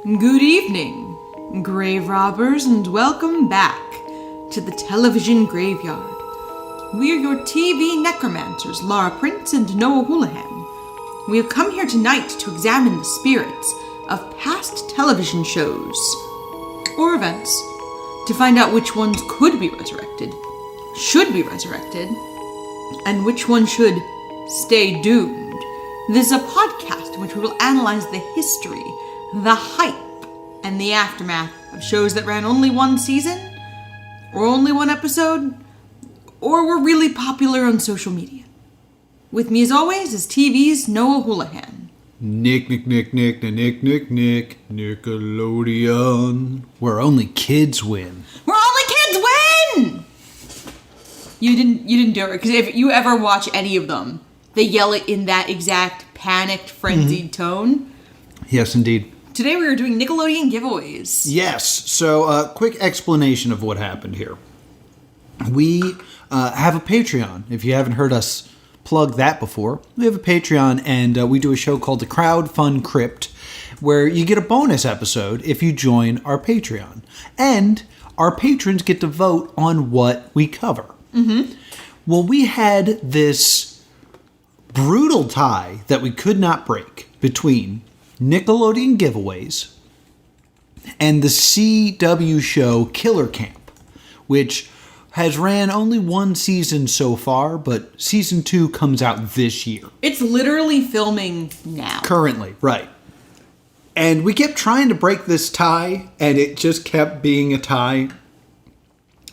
Good evening, grave robbers, and welcome back to the television graveyard. We are your TV necromancers, Laura Prince and Noah Houlihan. We have come here tonight to examine the spirits of past television shows or events to find out which ones could be resurrected, should be resurrected, and which one should stay doomed. This is a podcast in which we will analyze the history, the hype, and the aftermath of shows that ran only one season, or only one episode, or were really popular on social media. With me as always is TV's Noah Houlihan. Nickelodeon. Where only kids win. Where only kids win! You didn't do it, because if you ever watch any of them, they yell it in that exact panicked, frenzied tone. Yes, indeed. Today we are doing Nickelodeon giveaways. Yes, so quick explanation of what happened here. We have a Patreon. If you haven't heard us plug that before, we have a Patreon, and we do a show called the Crowd Fun Crypt, where you get a bonus episode if you join our Patreon. And our patrons get to vote on what we cover. Mm-hmm. Well, we had this brutal tie that we could not break between Nickelodeon giveaways and the CW show Killer Camp, which has ran only one season so far, but season 2 comes out this year. It's literally filming now. Currently, right. And we kept trying to break this tie, and it just kept being a tie.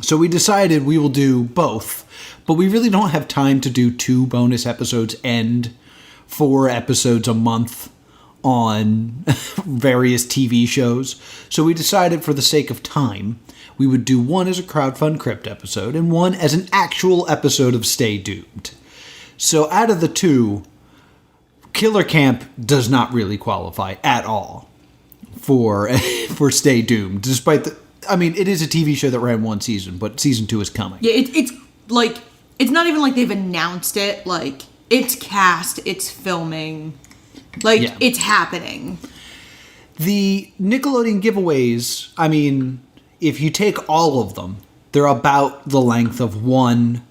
So we decided we will do both, but we really don't have time to do 2 bonus episodes and 4 episodes a month on various TV shows. So we decided, for the sake of time, we would do one as a Crowdfund Crypt episode and one as an actual episode of Stay Doomed. So out of the 2, Killer Camp does not really qualify at all for Stay Doomed, despite it is a TV show that ran one season, but season 2 is coming. Yeah, it's like, it's not even like they've announced it. Like, it's cast, it's filming. Like, yeah. It's happening. The Nickelodeon giveaways, if you take all of them, they're about the length of one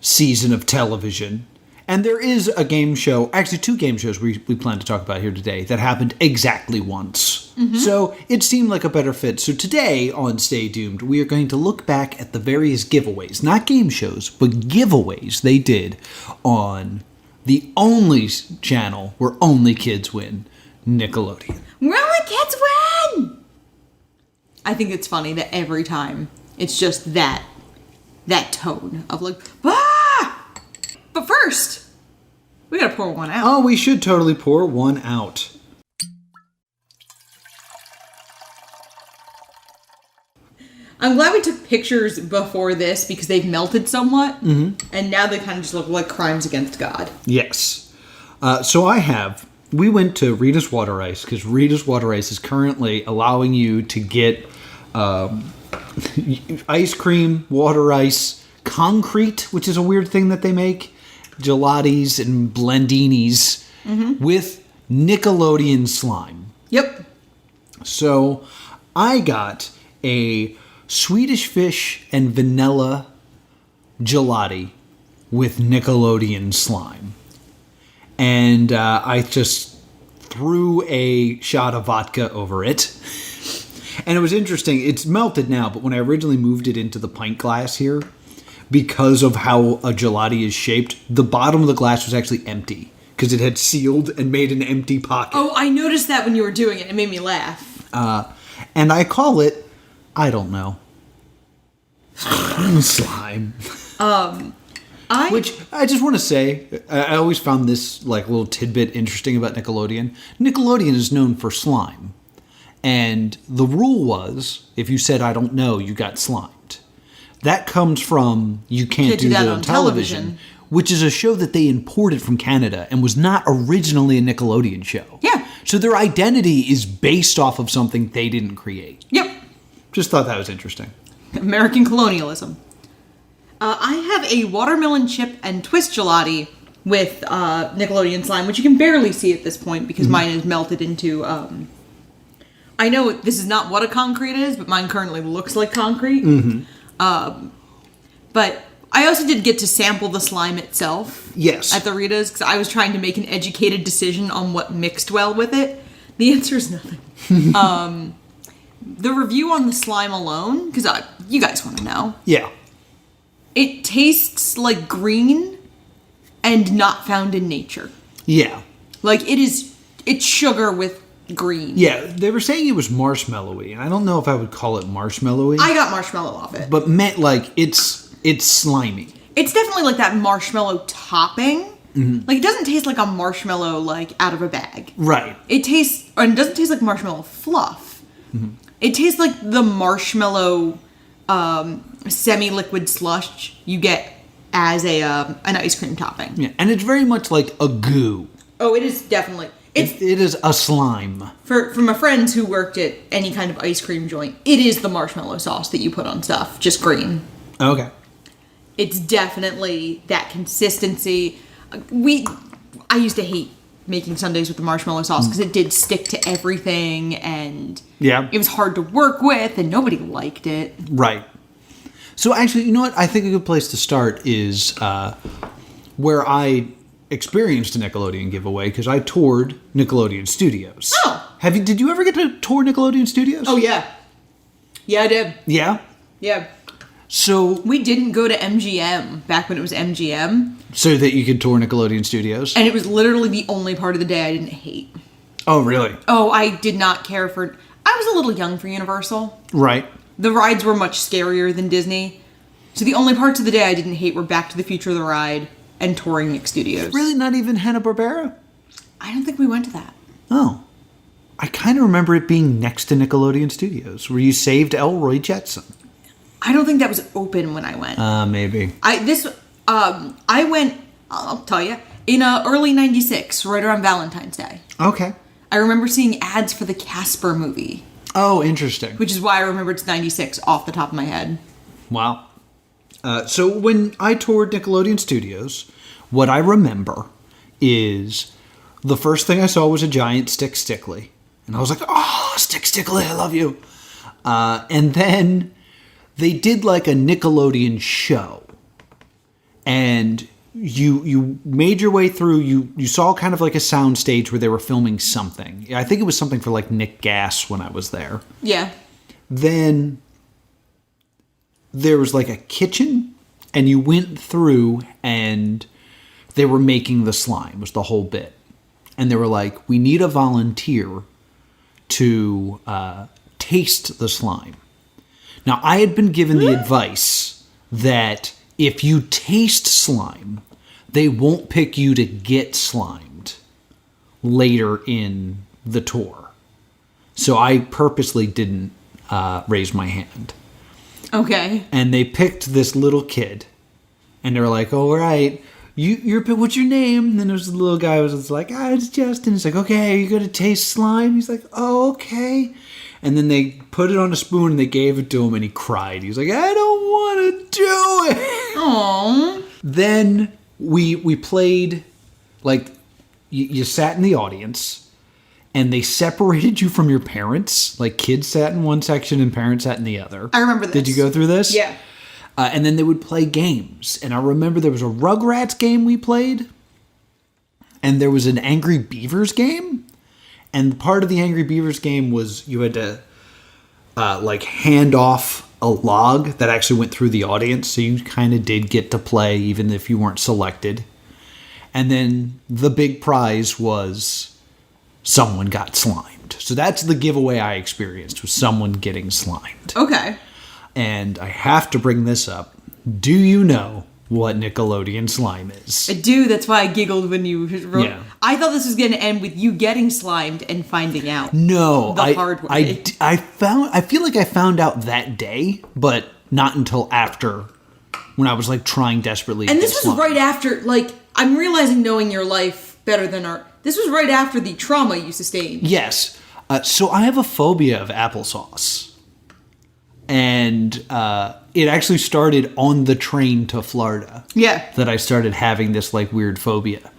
season of television. And there is a game show, actually 2 game shows we plan to talk about here today that happened exactly once. Mm-hmm. So it seemed like a better fit. So today on Stay Doomed, we are going to look back at the various giveaways, not game shows, but giveaways they did on the only channel where only kids win, Nickelodeon. Where only kids win! I think it's funny that every time it's just that tone of like, ah! But first, we gotta pour one out. Oh, we should totally pour one out. I'm glad we took pictures before this because they've melted somewhat, and now they kind of just look like crimes against God. Yes. So we went to Rita's Water Ice because Rita's Water Ice is currently allowing you to get ice cream, water ice, concrete, which is a weird thing that they make, gelatis and blendinis with Nickelodeon slime. Yep. So I got a Swedish fish and vanilla gelati with Nickelodeon slime. And I just threw a shot of vodka over it. And it was interesting. It's melted now, but when I originally moved it into the pint glass here, because of how a gelati is shaped, the bottom of the glass was actually empty because it had sealed and made an empty pocket. Oh, I noticed that when you were doing it. It made me laugh. And I call it, I don't know, slime. Which I just want to say, I always found this little tidbit interesting about Nickelodeon. Nickelodeon is known for slime. And the rule was, if you said, I don't know, you got slimed. That comes from You Can't Do That on Television, which is a show that they imported from Canada and was not originally a Nickelodeon show. Yeah. So their identity is based off of something they didn't create. Yep. Just thought that was interesting. American colonialism. I have a watermelon chip and twist gelati with Nickelodeon slime, which you can barely see at this point because mine is melted into I know this is not what a concrete is, but mine currently looks like concrete. But I also did get to sample the slime itself. Yes. At the Rita's, because I was trying to make an educated decision on what mixed well with it. The answer is nothing. The review on the slime alone, because you guys want to know. Yeah. It tastes like green and not found in nature. Yeah. Like, it's sugar with green. Yeah, they were saying it was marshmallowy, and I don't know if I would call it marshmallowy. I got marshmallow off it. But meant like it's slimy. It's definitely like that marshmallow topping. Like, it doesn't taste like a marshmallow, like, out of a bag. Right. It doesn't taste like marshmallow fluff. It tastes like the marshmallow semi-liquid slush you get as an ice cream topping. Yeah, and it's very much like a goo. Oh, it is definitely. It is a slime. For my friends who worked at any kind of ice cream joint, it is the marshmallow sauce that you put on stuff, just green. Okay. It's definitely that consistency. I used to hate making sundaes with the marshmallow sauce because it did stick to everything, and it was hard to work with, and nobody liked it. Right. So actually, you know what? I think a good place to start is where I experienced a Nickelodeon giveaway, because I toured Nickelodeon Studios. Oh. Did you ever get to tour Nickelodeon Studios? Oh, yeah. Yeah, I did. Yeah? Yeah. So We didn't go to MGM back when it was MGM. So that you could tour Nickelodeon Studios? And it was literally the only part of the day I didn't hate. Oh, really? Oh, I did not care for... I was a little young for Universal. Right. The rides were much scarier than Disney. So the only parts of the day I didn't hate were Back to the Future the ride and touring Nick Studios. Really? Not even Hanna-Barbera? I don't think we went to that. Oh. I kind of remember it being next to Nickelodeon Studios, where you saved Elroy Jetson. I don't think that was open when I went. Maybe. I went, I'll tell you, in early 96, right around Valentine's Day. Okay. I remember seeing ads for the Casper movie. Oh, interesting. Which is why I remember it's 96 off the top of my head. Wow. So when I toured Nickelodeon Studios, what I remember is the first thing I saw was a giant Stick Stickly. And I was like, oh, Stick Stickly, I love you. And then they did like a Nickelodeon show. And you made your way through, you saw kind of like a sound stage where they were filming something. I think it was something for like Nick Gas when I was there. Yeah. Then there was like a kitchen, and you went through and they were making the slime, was the whole bit. And they were like, we need a volunteer to taste the slime. Now, I had been given the advice that if you taste slime, they won't pick you to get slimed later in the tour. So I purposely didn't raise my hand. Okay. And they picked this little kid. And they were like, all right, what's your name? And then there was the little guy who was like, it's Justin. He's like, okay, are you going to taste slime? He's like, oh, okay. And then they put it on a spoon and they gave it to him and he cried. He was like, I don't want to do it. Aww. Then we played, like, you sat in the audience and they separated you from your parents. Like, kids sat in one section and parents sat in the other. I remember this. Did you go through this? Yeah. And then they would play games. And I remember there was a Rugrats game we played. And there was an Angry Beavers game. And part of the Angry Beavers game was you had to, hand off a log that actually went through the audience. So you kind of did get to play even if you weren't selected. And then the big prize was someone got slimed. So that's the giveaway I experienced, was someone getting slimed. Okay. And I have to bring this up. Do you know what Nickelodeon slime is? I do. That's why I giggled when you wrote. Yeah. I thought this was going to end with you getting slimed and finding out. No. The hard way. I feel like I found out that day, but not until after, when I was like trying desperately And to this get was slimed. right after, like, I'm realizing knowing your life better than this was right after the trauma you sustained. Yes. So I have a phobia of applesauce. And it actually started on the train to Florida. Yeah. That I started having this like weird phobia.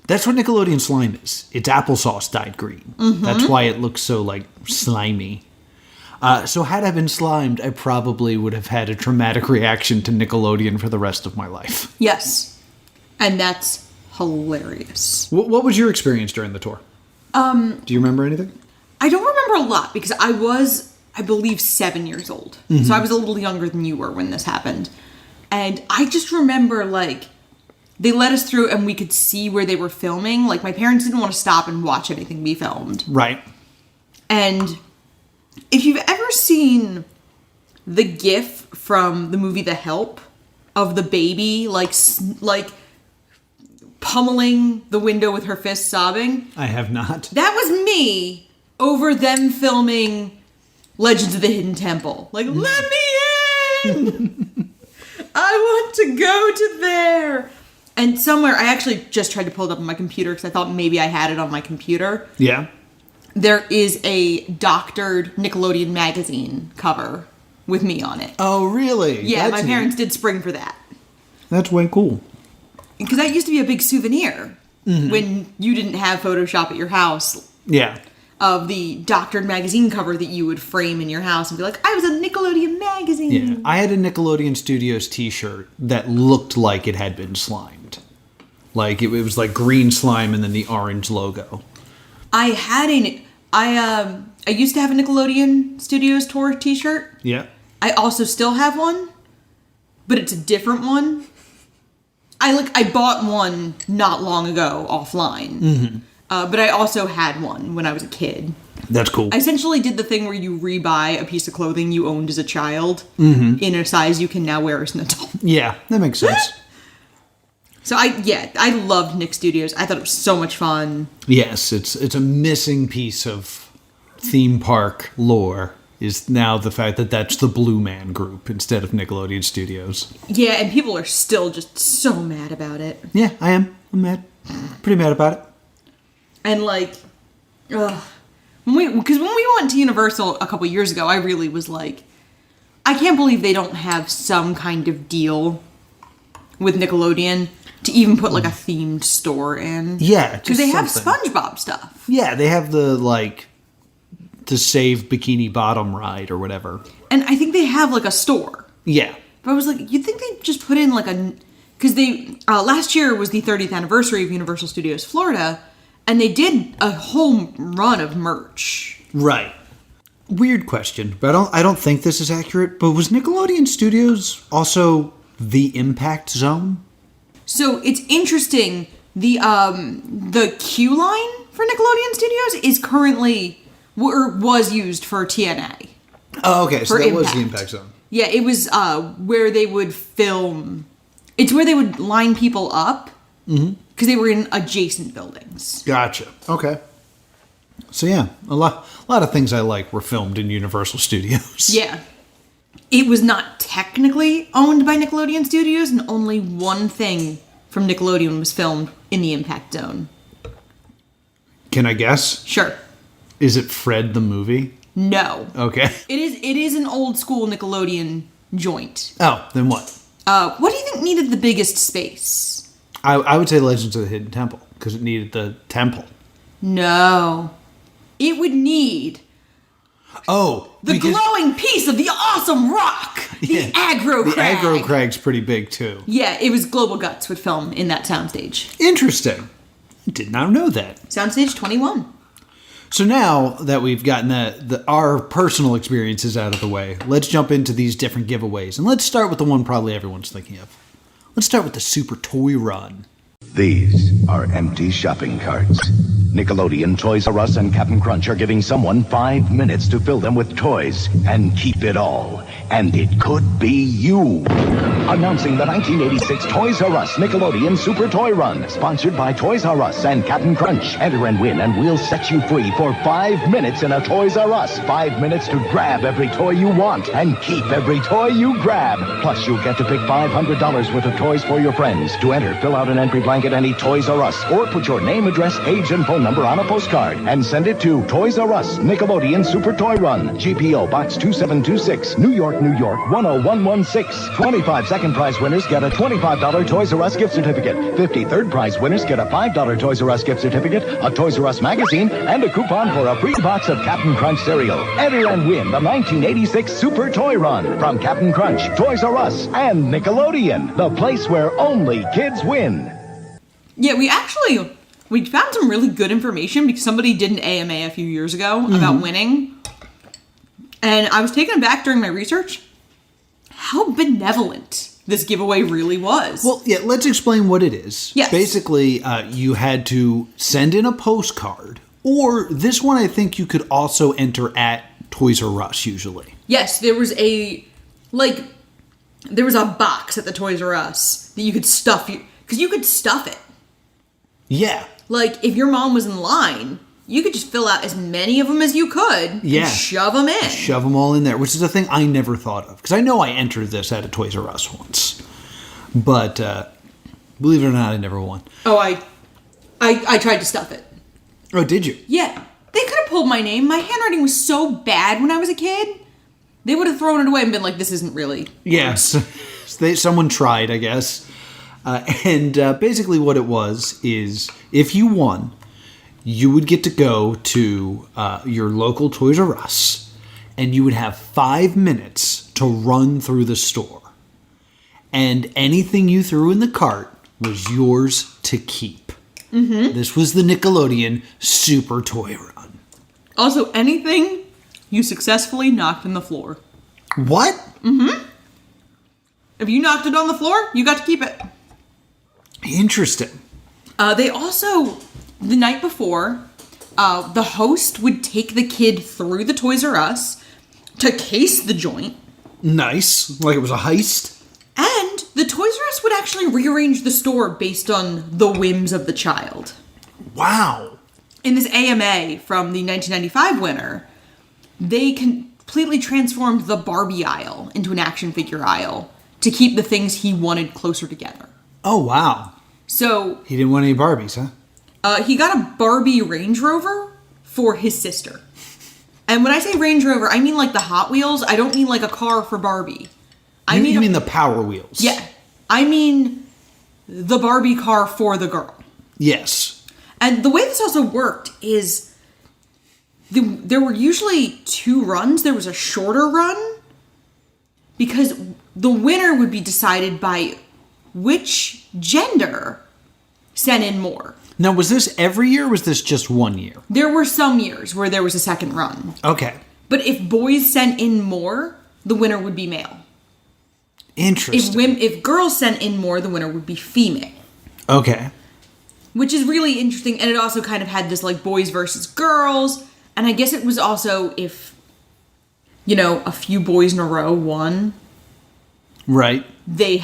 That's what Nickelodeon slime is. It's applesauce dyed green. That's why it looks so, like, slimy. So had I been slimed, I probably would have had a traumatic reaction to Nickelodeon for the rest of my life. Yes. And that's hilarious. What was your experience during the tour? Do you remember anything? I don't remember a lot because I was, I believe, 7 years old. So I was a little younger than you were when this happened. And I just remember, like, they let us through and we could see where they were filming. Like, my parents didn't want to stop and watch anything be filmed. Right. And if you've ever seen the GIF from the movie The Help of the baby, like pummeling the window with her fist sobbing. I have not. That was me over them filming Legends of the Hidden Temple. Like, let me in! I want to go to there! And somewhere, I actually just tried to pull it up on my computer because I thought maybe I had it on my computer. Yeah. There is a doctored Nickelodeon magazine cover with me on it. Oh, really? Yeah, That's my parents did spring for that. That's way cool. Because that used to be a big souvenir when you didn't have Photoshop at your house. Yeah. Of the doctored magazine cover that you would frame in your house and be like, I was a Nickelodeon magazine. Yeah. I had a Nickelodeon Studios t-shirt that looked like it had been slimed. Like, it was like green slime and then the orange logo. I used to have a Nickelodeon Studios tour t-shirt. Yeah. I also still have one, but it's a different one. I bought one not long ago offline. But I also had one when I was a kid. That's cool. I essentially did the thing where you rebuy a piece of clothing you owned as a child in a size you can now wear as an adult. Yeah, that makes sense. So I loved Nick Studios. I thought it was so much fun. Yes, it's a missing piece of theme park lore is now the fact that that's the Blue Man Group instead of Nickelodeon Studios. Yeah, and people are still just so mad about it. Yeah, I am. I'm mad. Pretty mad about it. And like, because when we went to Universal a couple years ago, I really was like, I can't believe they don't have some kind of deal with Nickelodeon to even put like a themed store in. Yeah, because they have something. SpongeBob stuff. Yeah, they have the Save Bikini Bottom ride or whatever. And I think they have like a store. Yeah. But I was like, you'd think they'd just put in like because they, last year was the 30th anniversary of Universal Studios Florida, and they did a whole run of merch. Right. Weird question, but I don't think this is accurate, but was Nickelodeon Studios also the Impact Zone? So it's interesting, the queue line for Nickelodeon Studios is currently, or was used for TNA. Oh, okay, so that Impact. was the Impact Zone. Yeah, it was where they would film. It's where they would line people up because they were in adjacent buildings. Gotcha. Okay. So yeah, a lot of things I like were filmed in Universal Studios. Yeah. It was not technically owned by Nickelodeon Studios, and only one thing from Nickelodeon was filmed in the Impact Zone. Can I guess? Sure. Is it Fred the movie? No. Okay. It is an old school Nickelodeon joint. Oh, then what? What do you think needed the biggest space? I would say Legends of the Hidden Temple, because it needed the temple. No. It would need Oh, the glowing piece of the awesome rock! The aggro the crag! The aggro crag's pretty big, too. Yeah, it was Global Guts would film in that soundstage. Interesting. Did not know that. Soundstage 21. So now that we've gotten our personal experiences out of the way, let's jump into these different giveaways. And let's start with the one probably everyone's thinking of. Let's start with the Super Toy Run. These are empty shopping carts. Nickelodeon, Toys R Us, and Captain Crunch are giving someone 5 minutes to fill them with toys and keep it all. And it could be you. Announcing the 1986 Toys R Us Nickelodeon Super Toy Run, sponsored by Toys R Us and Captain Crunch. Enter and win, and we'll set you free for 5 minutes in a Toys R Us. 5 minutes to grab every toy you want and keep every toy you grab. Plus, you'll get to pick $500 worth of toys for your friends. To enter, fill out an entry blank at any Toys R Us, or put your name, address, age, and phone phone number on a postcard and send it to Toys R Us, Nickelodeon Super Toy Run, GPO Box 2726, New York, New York 10116. 25 second prize winners get a $25 Toys R Us gift certificate. 53rd prize winners get a $5 Toys R Us gift certificate, a Toys R Us magazine, and a coupon for a free box of Captain Crunch cereal. Enter and win the 1986 Super Toy Run from Captain Crunch, Toys R Us, and Nickelodeon, the place where only kids win. Yeah, we found some really good information because somebody did an AMA a few years ago about winning. And I was taken aback during my research how benevolent this giveaway really was. Well, yeah, let's explain what it is. Yes. Basically, you had to send in a postcard, or this one I think you could also enter at Toys R Us usually. Yes, there was a box at the Toys R Us that you could stuff, because you could stuff it. Yeah. Like, if your mom was in line, you could just fill out as many of them as you could and shove them in. Shove them all in there, which is a thing I never thought of. Because I know I entered this at a Toys R Us once. But, believe it or not, I never won. Oh, I tried to stuff it. Oh, did you? Yeah. They could have pulled my name. My handwriting was so bad when I was a kid. They would have thrown it away and been like, this isn't really... Yes. Someone tried, I guess. And basically what it was is, if you won, you would get to go to your local Toys R Us, and you would have 5 minutes to run through the store. And anything you threw in the cart was yours to keep. Mm-hmm. This was the Nickelodeon Super Toy Run. Also, anything you successfully knocked on the floor. What? Mm-hmm. If you knocked it on the floor, you got to keep it. Interesting. They also, the night before, the host would take the kid through the Toys R Us to case the joint. Nice. Like it was a heist. And the Toys R Us would actually rearrange the store based on the whims of the child. Wow. In this AMA from the 1995 winner, they completely transformed the Barbie aisle into an action figure aisle to keep the things he wanted closer together. Oh, wow. So... He didn't want any Barbies, huh? He got a Barbie Range Rover for his sister. And when I say Range Rover, I mean like the Hot Wheels. I don't mean like a car for Barbie. You mean the Power Wheels? Yeah. I mean the Barbie car for the girl. Yes. And the way this also worked is there were usually 2 runs. There was a shorter run because the winner would be decided by which gender sent in more. Now, was this every year or was this just 1 year? There were some years where there was a second run. Okay. But if boys sent in more, the winner would be male. Interesting. If girls sent in more, the winner would be female. Okay. Which is really interesting, and it also kind of had this, like, boys versus girls, and I guess it was also if, a few boys in a row won. Right. They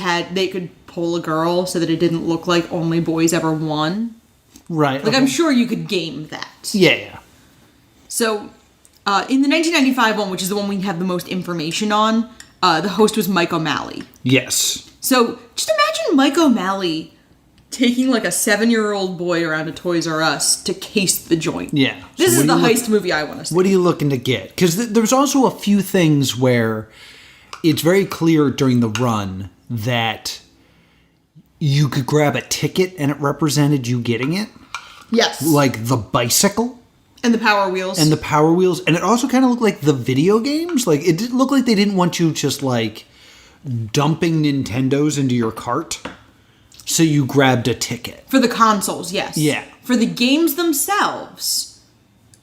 could pull a girl so that it didn't look like only boys ever won. Right. Like, okay. I'm sure you could game that. Yeah. So, in the 1995 one, which is the one we have the most information on, the host was Mike O'Malley. Yes. So, just imagine Mike O'Malley taking like a 7-year-old boy around a Toys R Us to case the joint. Yeah. This is the heist movie I want to see. What are you looking to get? Because there's also a few things where it's very clear during the run that you could grab a ticket and it represented you getting it. Yes. Like the bicycle. And the Power Wheels. And it also kind of looked like the video games. Like, it didn't look like they didn't want you just, like, dumping Nintendos into your cart. So you grabbed a ticket. For the consoles, yes. Yeah. For the games themselves,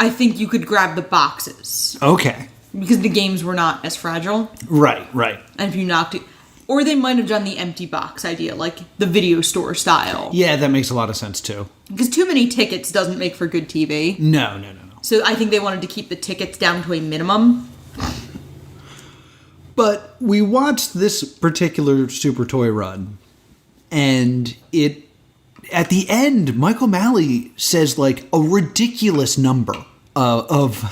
I think you could grab the boxes. Okay. Because the games were not as fragile. Right. And if you knocked it... Or they might have done the empty box idea, like the video store style. Yeah, that makes a lot of sense, too. Because too many tickets doesn't make for good TV. No. So I think they wanted to keep the tickets down to a minimum. But we watched this particular Super Toy Run, and at the end, Michael O'Malley says, like, a ridiculous number of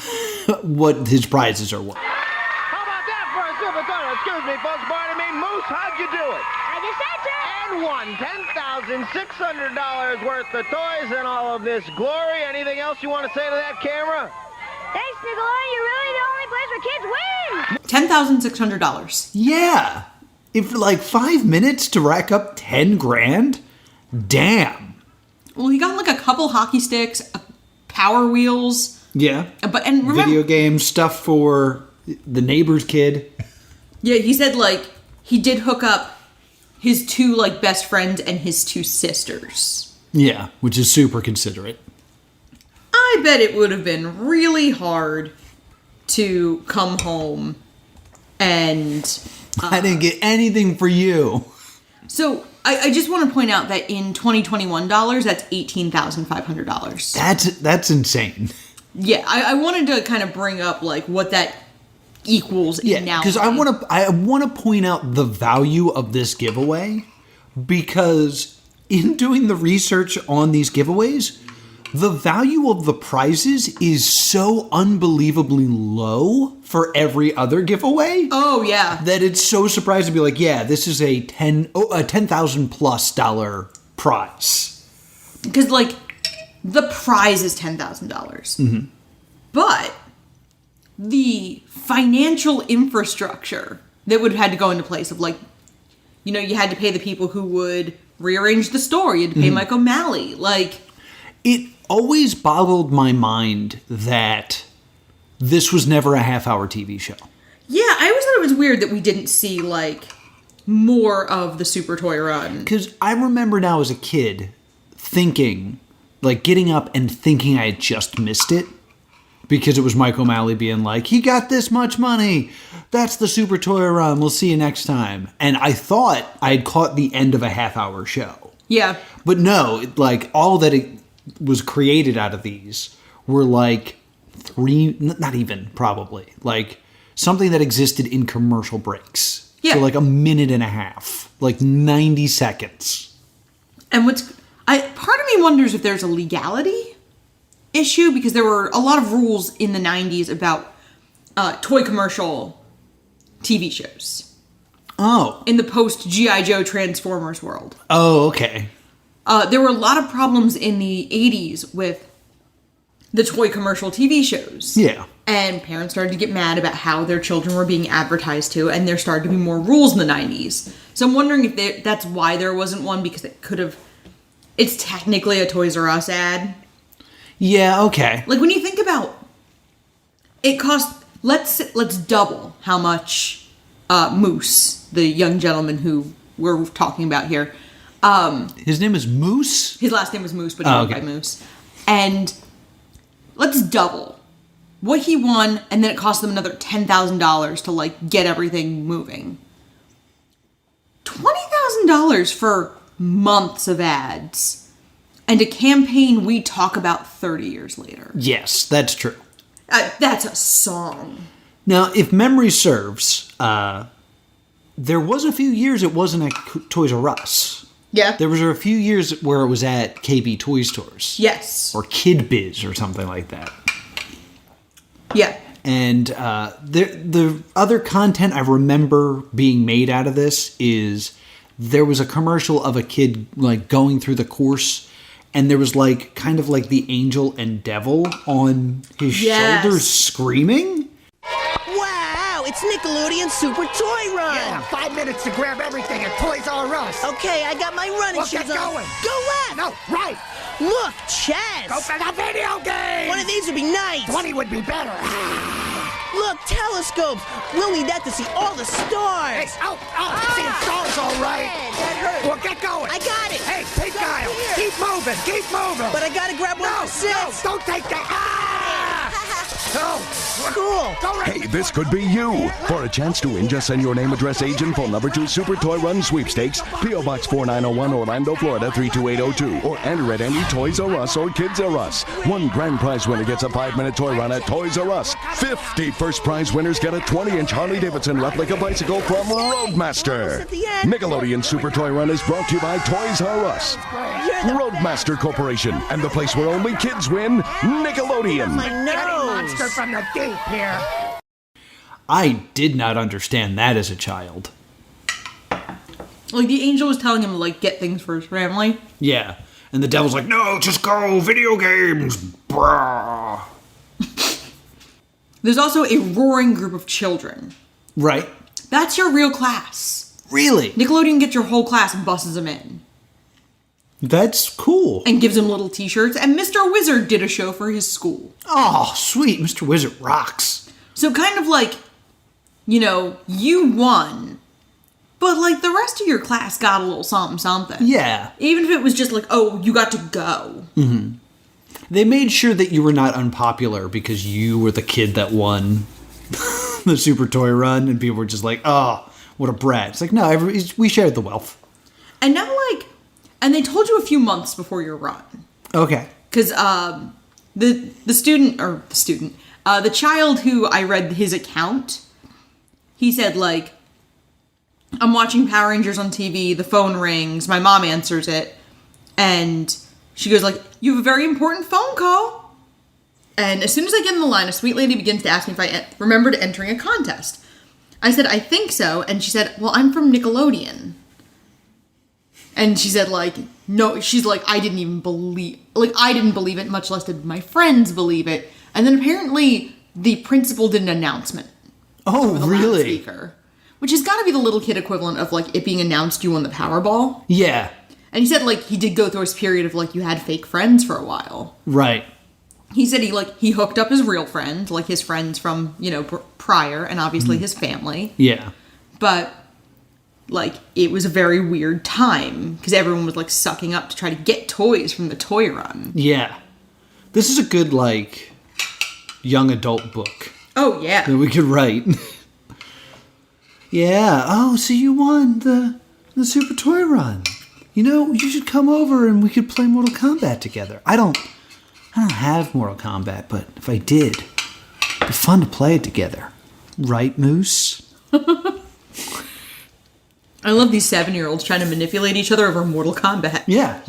what his prizes are worth. How about that for a Super Toy? Excuse me, folks, pardon me. Moose, how'd you do it? I just answered. And won $10,600 worth of toys and all of this glory. Anything else you want to say to that camera? Thanks, Nickelodeon. You're really the only place where kids win. $10,600. Yeah. If like 5 minutes to rack up 10 grand? Damn. Well, he got like a couple hockey sticks, Power Wheels. Yeah. And remember, video game stuff for the neighbor's kid. Yeah, he said like he did hook up his two like best friends and his two sisters. Yeah, which is super considerate. I bet it would have been really hard to come home and... I didn't get anything for you. So, I just want to point out that in 2021 dollars, that's $18,500. That's insane. Yeah, I wanted to kind of bring up, like, what that equals now. Because I want to point out the value of this giveaway, because in doing the research on these giveaways, the value of the prizes is so unbelievably low for every other giveaway. Oh, yeah. That it's so surprising to be like, yeah, this is a $10,000+ prize. Because, like, the prize is $10,000. Mm-hmm. But the financial infrastructure that would have had to go into place of, like, you know, you had to pay the people who would rearrange the store. You had to pay Mike O'Malley. Like... It always boggled my mind that this was never a half-hour TV show. Yeah, I always thought it was weird that we didn't see, like, more of the Super Toy Run. Because I remember now as a kid thinking, like, getting up and thinking I had just missed it. Because it was Mike O'Malley being like, he got this much money. That's the Super Toy Run. We'll see you next time. And I thought I had caught the end of a half-hour show. Yeah. But no, like, all that it was created out of these were like not even probably, like something that existed in commercial breaks. Yeah. For like a minute and a half, like 90 seconds. And part of me wonders if there's a legality issue, because there were a lot of rules in the 90s about toy commercial TV shows. Oh. In the post G.I. Joe Transformers world. Oh, okay. There were a lot of problems in the 80s with the toy commercial TV shows. Yeah. And parents started to get mad about how their children were being advertised to, and there started to be more rules in the 90s. So I'm wondering if that's why there wasn't one, because it could have... It's technically a Toys R Us ad. Yeah, okay. Like, when you think about... It cost... Let's double how much Moose, the young gentleman who we're talking about here... His name is Moose? His last name was Moose, but he went by Moose. And let's double what he won, and then it cost them another $10,000 to, like, get everything moving. $20,000 for months of ads. And a campaign we talk about 30 years later. Yes, that's true. That's a song. Now, if memory serves, there was a few years it wasn't at Toys R Us. Yeah. There was a few years where it was at KB Toy Stores. Yes. Or Kid Biz or something like that. Yeah. And the other content I remember being made out of this is there was a commercial of a kid like going through the course, and there was like kind of like the angel and devil on his shoulders screaming. Wow, it's Nickelodeon Super Toy Run! Yeah, 5 minutes to grab everything at Toys R Us. Okay, I got my running shoes get on. going. Go left! No, right! Look, chess! Go for the video game! One of these would be nice! 20 would be better. Look, telescopes! We'll need that to see all the stars! Hey, seeing stars all right. That hurt. Well, get going. I got it! Hey, pink aisle, here. keep moving, keep moving. But I gotta grab one no, for six! don't take that. No. Cool! Hey, this could be you. For a chance to win, just send your name, address, age, and phone number to Super Toy Run Sweepstakes, P.O. Box 4901, Orlando, Florida 32802, or enter at any Toys R Us or Kids R Us. One grand prize winner gets a 5-minute toy run at Toys R Us. 50 first prize winners get a 20-inch Harley-Davidson replica bicycle from Roadmaster. Nickelodeon Super Toy Run is brought to you by Toys R Us, Roadmaster Corporation, and the place where only kids win, Nickelodeon. My nose! Monster from the deep here. I did not understand that as a child. Like, the angel was telling him to, like, get things for his family. Yeah. And the devil's like, no, just go, video games, brah. There's also a roaring group of children. Right. That's your real class. Really? Nickelodeon gets your whole class and buses them in. That's cool. And gives them little t-shirts. And Mr. Wizard did a show for his school. Oh, sweet. Mr. Wizard rocks. So kind of like, you know, you won. But like the rest of your class got a little something something. Yeah. Even if it was just like, oh, you got to go. Mm-hmm. They made sure that you were not unpopular because you were the kid that won the Super Toy Run. And people were just like, oh, what a brat. It's like, no, we shared the wealth. And now like... And they told you a few months before your run. Okay. Because the child who I read his account, he said, like, I'm watching Power Rangers on TV, the phone rings, my mom answers it, and she goes, like, you have a very important phone call. And as soon as I get in the line, a sweet lady begins to ask me if I remembered entering a contest. I said, I think so. And she said, well, I'm from Nickelodeon. And she said, like, no, she's like, I didn't believe it, much less did my friends believe it. And then apparently the principal did an announcement. Oh, really? Loudspeaker, which has got to be the little kid equivalent of, like, it being announced you won the Powerball. Yeah. And he said, like, he did go through his period of, like, you had fake friends for a while. Right. He said he hooked up his real friend, like his friends from, you know, prior, and obviously his family. Yeah. But... like, it was a very weird time, because everyone was, like, sucking up to try to get toys from the toy run. Yeah. This is a good, like, young adult book. Oh, yeah. That we could write. Yeah. Oh, so you won the Super Toy Run. You know, you should come over and we could play Mortal Kombat together. I don't have Mortal Kombat, but if I did, it'd be fun to play it together. Right, Moose? I love these 7-year-olds trying to manipulate each other over Mortal Kombat. Yeah.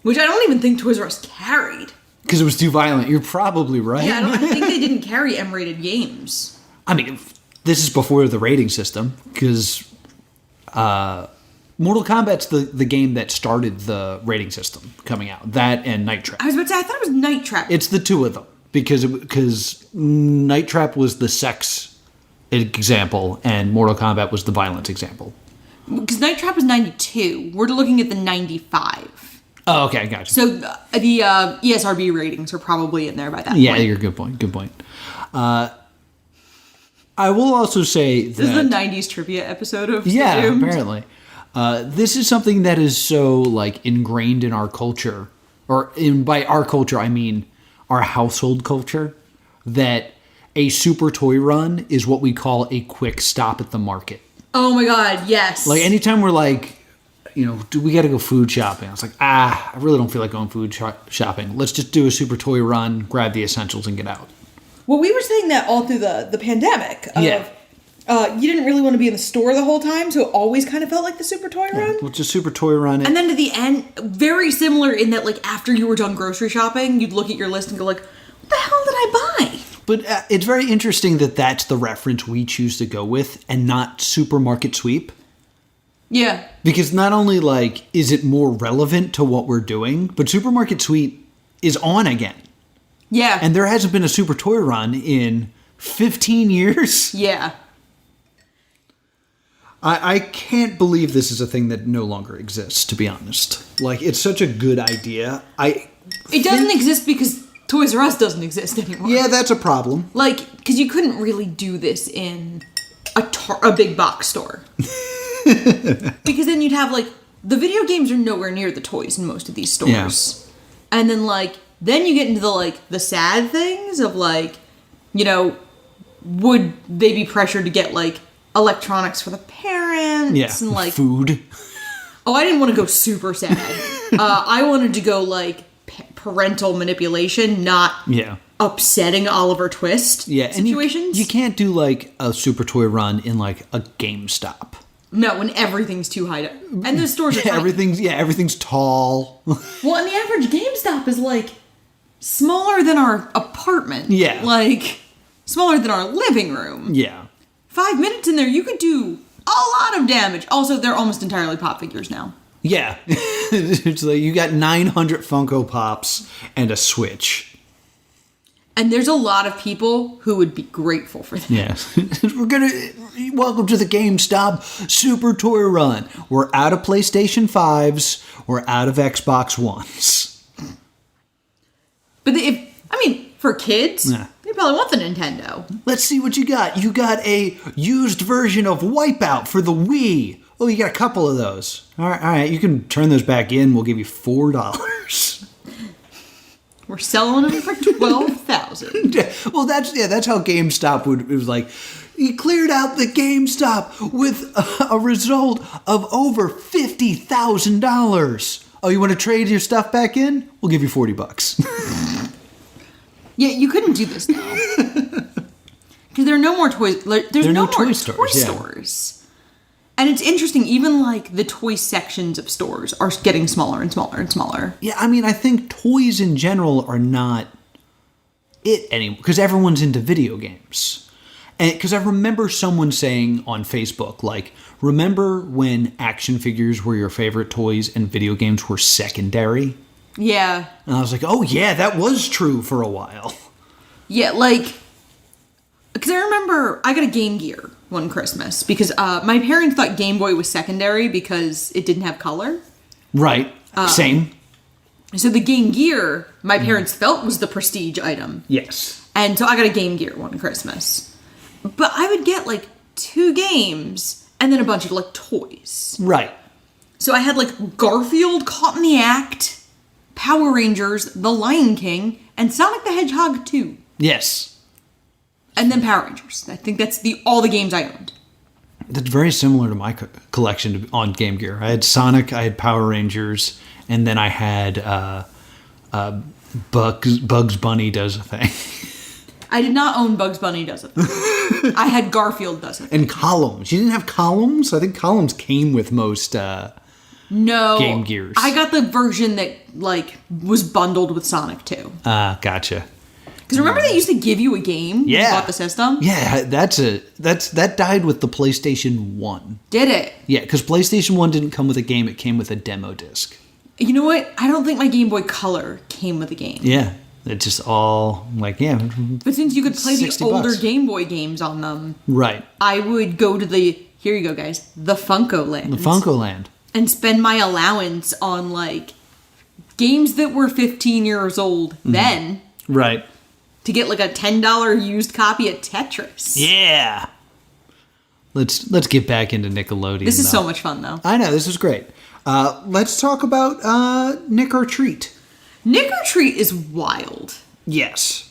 Which I don't even think Toys R Us carried. Because it was too violent. You're probably right. Yeah, I think they didn't carry M-rated games. I mean, this is before the rating system, because Mortal Kombat's the game that started the rating system coming out. That and Night Trap. I was about to say, I thought it was Night Trap. It's the two of them, because Night Trap was the sex example, and Mortal Kombat was the violence example. Because Night Trap was 92. We're looking at the 95. Oh, okay, gotcha. So the ESRB ratings are probably in there by that point. Yeah, you're good point. Good point. I will also say that... This is the 90s trivia episode of Yeah, Presumed. apparently. This is something that is so, like, ingrained in our culture, by our culture, I mean our household culture, that a Super Toy Run is what we call a quick stop at the market. Oh my god, yes. Like, anytime we're like, you know, do we got to go food shopping? I was like, I really don't feel like going food shopping. Let's just do a Super Toy Run, grab the essentials, and get out. Well, we were saying that all through the pandemic. Yeah. You didn't really want to be in the store the whole time, so it always kind of felt like the Super Toy Run. Well, just Super Toy Run. And then to the end, very similar in that, like, after you were done grocery shopping, you'd look at your list and go, like, what the hell did I buy? But it's very interesting that that's the reference we choose to go with and not Supermarket Sweep. Yeah. Because not only, like, is it more relevant to what we're doing, but Supermarket Sweep is on again. Yeah. And there hasn't been a Super Toy Run in 15 years. Yeah. I can't believe this is a thing that no longer exists, to be honest. Like, it's such a good idea. It doesn't exist because Toys R Us doesn't exist anymore. Yeah, that's a problem. Like, because you couldn't really do this in a big box store. Because then you'd have, like, the video games are nowhere near the toys in most of these stores. Yeah. And then, like, then you get into the sad things of, like, you know, would they be pressured to get, like, electronics for the parents? Yeah, and, like, food. Oh, I didn't want to go super sad. I wanted to go, like, parental manipulation, not upsetting Oliver Twist situations. And you can't do, like, a Super Toy Run in, like, a GameStop. No, when everything's too high. And the stores are tiny. Everything's tall. Well, and the average GameStop is, like, smaller than our apartment. Yeah. Like, smaller than our living room. Yeah. 5 minutes in there, you could do lot of damage. Also, they're almost entirely pop figures now. Yeah. It's like you got 900 Funko Pops and a Switch. And there's a lot of people who would be grateful for that. Yes. Welcome to the GameStop Super Toy Run. We're out of PlayStation 5s. We're out of Xbox Ones. But for kids, they probably want the Nintendo. Let's see what you got. You got a used version of Wipeout for the Wii. Oh, you got a couple of those. All right. You can turn those back in. We'll give you $4. We're selling them for $12,000. Well, that's how GameStop it was like. He cleared out the GameStop with a result of over $50,000. Oh, you want to trade your stuff back in? We'll give you $40. Yeah, you couldn't do this now. Because there are no more toys. There's no more toy stores. And it's interesting, even like the toy sections of stores are getting smaller and smaller and smaller. Yeah, I think toys in general are not it anymore because everyone's into video games. And because I remember someone saying on Facebook, like, remember when action figures were your favorite toys and video games were secondary? Yeah. And I was like, oh yeah, that was true for a while. Yeah, because I remember I got a Game Gear one Christmas because my parents thought Game Boy was secondary because it didn't have color. Right. Same. So the Game Gear, my parents felt was the prestige item. Yes. And so I got a Game Gear one Christmas. But I would get 2 games and then a bunch of toys. Right. So I had Garfield Caught in the Act, Power Rangers, The Lion King, and Sonic the Hedgehog 2. Yes. And then Power Rangers. I think that's all the games I owned. That's very similar to my collection on Game Gear. I had Sonic, I had Power Rangers, and then I had Bugs Bunny Does a Thing. I did not own Bugs Bunny Does a Thing. I had Garfield Does a Thing. And Columns. You didn't have Columns? I think Columns came with most Game Gears. I got the version that was bundled with Sonic 2. Gotcha. Because remember they used to give you a game when you bought the system? Yeah, that died with the PlayStation 1. Did it? Yeah, because PlayStation 1 didn't come with a game, it came with a demo disc. You know what? I don't think my Game Boy Color came with a game. Yeah, it's just all But since you could play the older $60. Game Boy games on them, right. I would go to here you go guys, the Funko Land. The Funko Land. And spend my allowance on games that were 15 years old then. Right. To get a $10 used copy of Tetris. Yeah. Let's get back into Nickelodeon. This is so much fun, though. I know, this is great. Let's talk about Nick or Treat. Nick or Treat is wild. Yes.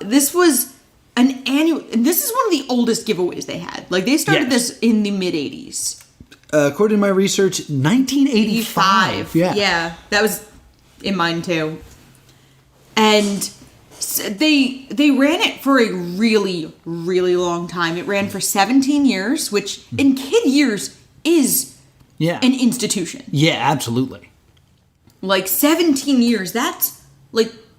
This was an annual... This is one of the oldest giveaways they had. They started this in the mid-'80s. According to my research, 1985. Yeah. Yeah, that was in mine, too. And... They ran it for a really, really long time. It ran for 17 years, which in kid years is an institution. Yeah, absolutely. 17 years, that's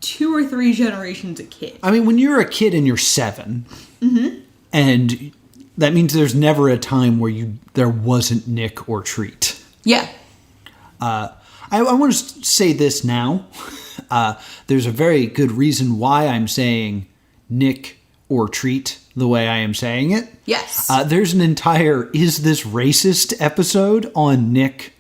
2 or 3 generations of kid. I mean, when you're a kid and you're 7, and that means there's never a time where there wasn't Nick or Treat. Yeah. I want to say this now. There's a very good reason why I'm saying Nick or Treat the way I am saying it. Yes. There's an entire Is This Racist episode on Nick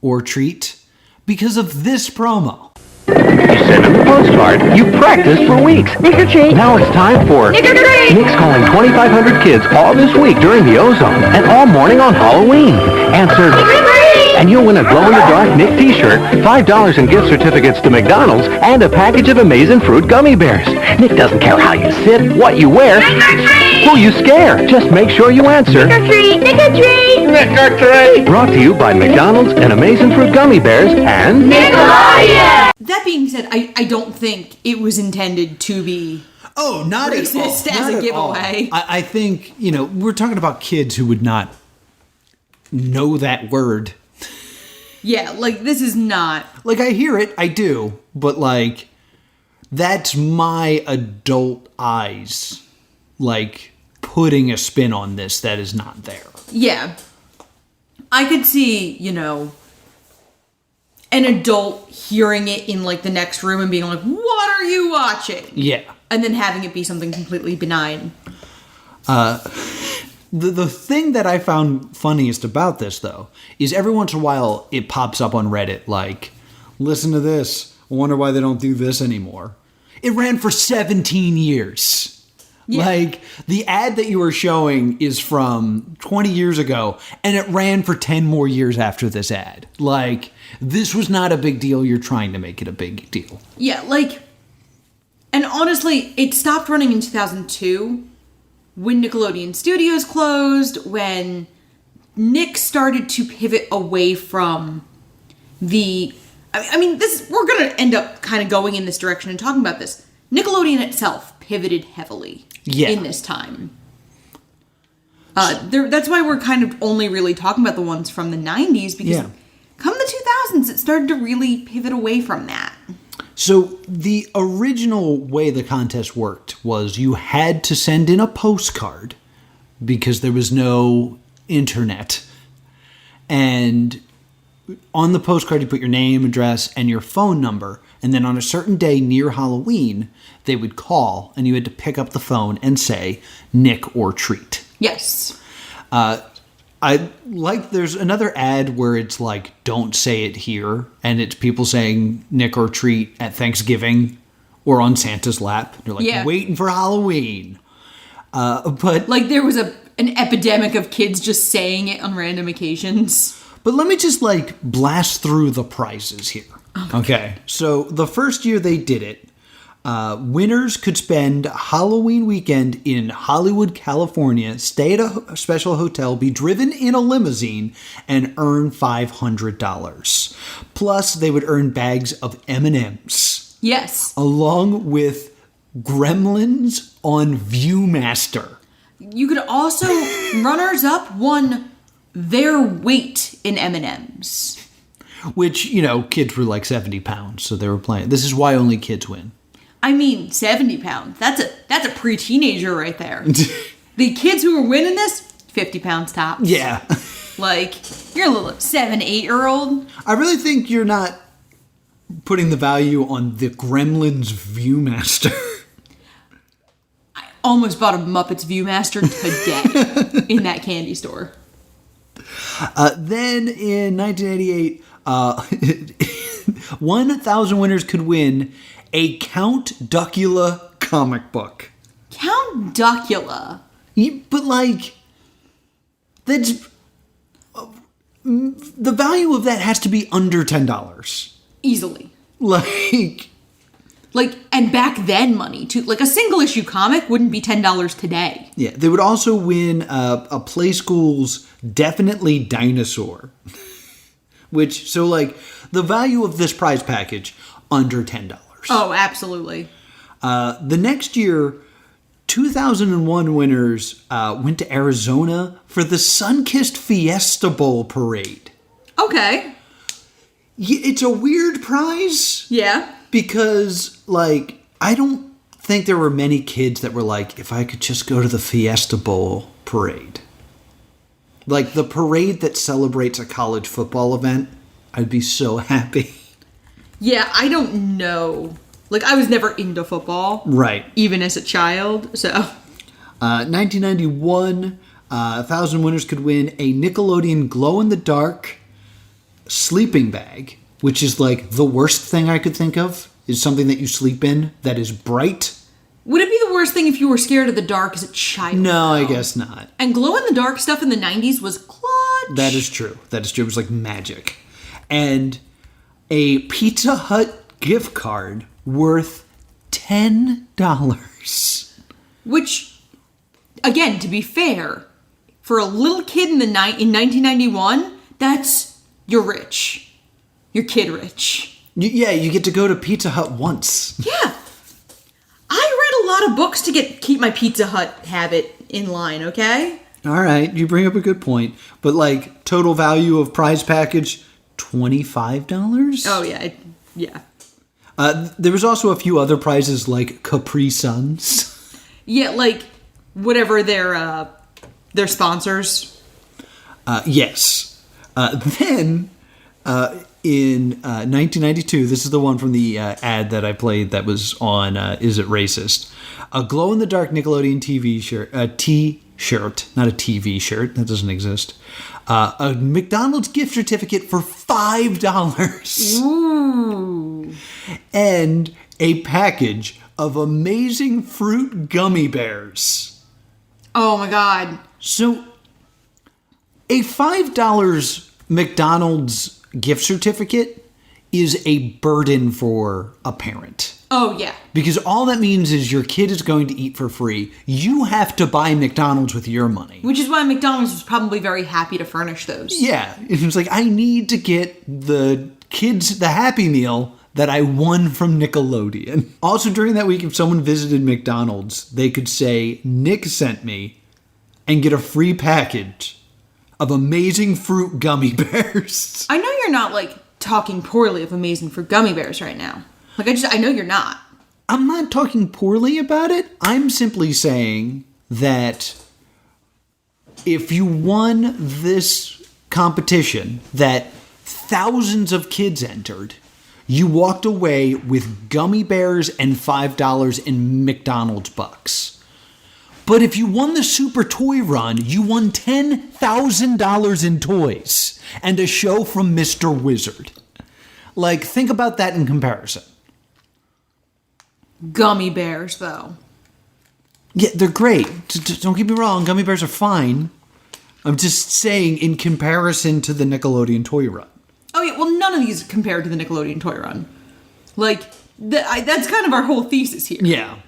or Treat because of this promo. You sent him the postcard. You practiced for weeks. Nick or Treat. Now it's time for Nick or Treat. Nick's calling 2,500 kids all this week during the Ozone and all morning on Halloween. Answer Nick or Treat. and you'll win a glow-in-the-dark Nick t-shirt, $5 in gift certificates to McDonald's, and a package of Amazing Fruit gummy bears. Nick doesn't care how you sit, what you wear, who you scare. Just make sure you answer. Nick or Treat. Nick or Treat. Nick or Treat. Brought to you by McDonald's and Amazing Fruit gummy bears and Nickelodeon. That being said, I don't think it was intended to be not racist at all. as Not a at giveaway. all. I think, we're talking about kids who would not know that word. Yeah, this is not... I hear it, I do, but, that's my adult eyes, putting a spin on this that is not there. Yeah. I could see, an adult hearing it in, like, the next room and being like, what are you watching? Yeah. And then having it be something completely benign. The thing that I found funniest about this, though, is every once in a while it pops up on Reddit like, listen to this. I wonder why they don't do this anymore. It ran for 17 years. Yeah. Like, the ad that you were showing is from 20 years ago, and it ran for 10 more years after this ad. Like, this was not a big deal. You're trying to make it a big deal. Yeah, like, and honestly, it stopped running in 2002 when Nickelodeon Studios closed, when Nick started to pivot away from the... we're going to end up kind of going in this direction and talking about this. Nickelodeon itself pivoted heavily in this time. That's why we're kind of only really talking about the ones from the 90s, because come the 2000s, it started to really pivot away from that. So the original way the contest worked was you had to send in a postcard because there was no internet. And on the postcard, you put your name, address, and your phone number. And then on a certain day near Halloween, they would call and you had to pick up the phone and say, Nick or treat. Yes. There's another ad where it's like, don't say it here. And it's people saying Nick or treat at Thanksgiving or on Santa's lap. They're like, waiting for Halloween. But like there was an epidemic of kids just saying it on random occasions. But let me just blast through the prizes here. Okay. So the first year they did it, winners could spend Halloween weekend in Hollywood, California, stay at a special hotel, be driven in a limousine, and earn $500. Plus, they would earn bags of M&Ms. Yes. Along with Gremlins on Viewmaster. You could also, runners-up won their weight in M&Ms. Which, kids were like 70 pounds, so they were playing. This is why only kids win. 70 pounds. That's a pre-teenager right there. The kids who were winning this, 50 pounds tops. Yeah. You're a little 7, 8-year-old. I really think you're not putting the value on the Gremlins Viewmaster. I almost bought a Muppets Viewmaster today in that candy store. Then in 1988, 1,000 winners could win a Count Duckula comic book. Count Duckula? But that's... the value of that has to be under $10. Easily. And back then money, too. A single issue comic wouldn't be $10 today. Yeah, they would also win a Play School's Definitely Dinosaur. The value of this prize package, under $10. Oh, absolutely. The next year, 2001 winners went to Arizona for the Sunkissed Fiesta Bowl parade. Okay. It's a weird prize. Yeah. Because, I don't think there were many kids that were like, if I could just go to the Fiesta Bowl parade. The parade that celebrates a college football event, I'd be so happy. Yeah, I don't know. I was never into football. Right. Even as a child, so. 1991, 1,000 winners could win a Nickelodeon glow-in-the-dark sleeping bag, which is, the worst thing I could think of, is something that you sleep in that is bright. Would it be the worst thing if you were scared of the dark as a child? No, I guess not. And glow-in-the-dark stuff in the 90s was clutch. That is true. It was like magic. And a Pizza Hut gift card worth $10. Which, again, to be fair, for a little kid in 1991, you're rich. You're kid rich. Yeah, you get to go to Pizza Hut once. Yeah. I read a lot of books to keep my Pizza Hut habit in line, okay? All right, you bring up a good point. But total value of prize package, $25? Oh, yeah. Yeah. There was also a few other prizes like Capri Suns. Yeah, whatever their sponsors. Yes. Then, in 1992, this is the one from the ad that I played that was on Is It Racist? A glow-in-the-dark Nickelodeon TV shirt, T-shirt, not a TV shirt, that doesn't exist. A McDonald's gift certificate for $5. Ooh. And a package of amazing fruit gummy bears. Oh my God. So, a $5 McDonald's gift certificate is a burden for a parent. Oh, yeah. Because all that means is your kid is going to eat for free. You have to buy McDonald's with your money. Which is why McDonald's was probably very happy to furnish those. Yeah. It's like, I need to get the kids the Happy Meal that I won from Nickelodeon. Also, during that week, if someone visited McDonald's, they could say, Nick sent me, and get a free package of amazing fruit gummy bears. I know you're not, like, talking poorly of amazing fruit gummy bears right now. Like, I know you're not. I'm not talking poorly about it. I'm simply saying that if you won this competition that thousands of kids entered, you walked away with gummy bears and $5 in McDonald's bucks. But if you won the Super Toy Run, you won $10,000 in toys and a show from Mr. Wizard. Like, think about that in comparison. Gummy bears, though. Yeah, they're great. Don't get me wrong, gummy bears are fine. I'm just saying in comparison to the Nickelodeon Toy Run. Oh, yeah, well, none of these compared to the Nickelodeon Toy Run. Like, that's kind of our whole thesis here. Yeah.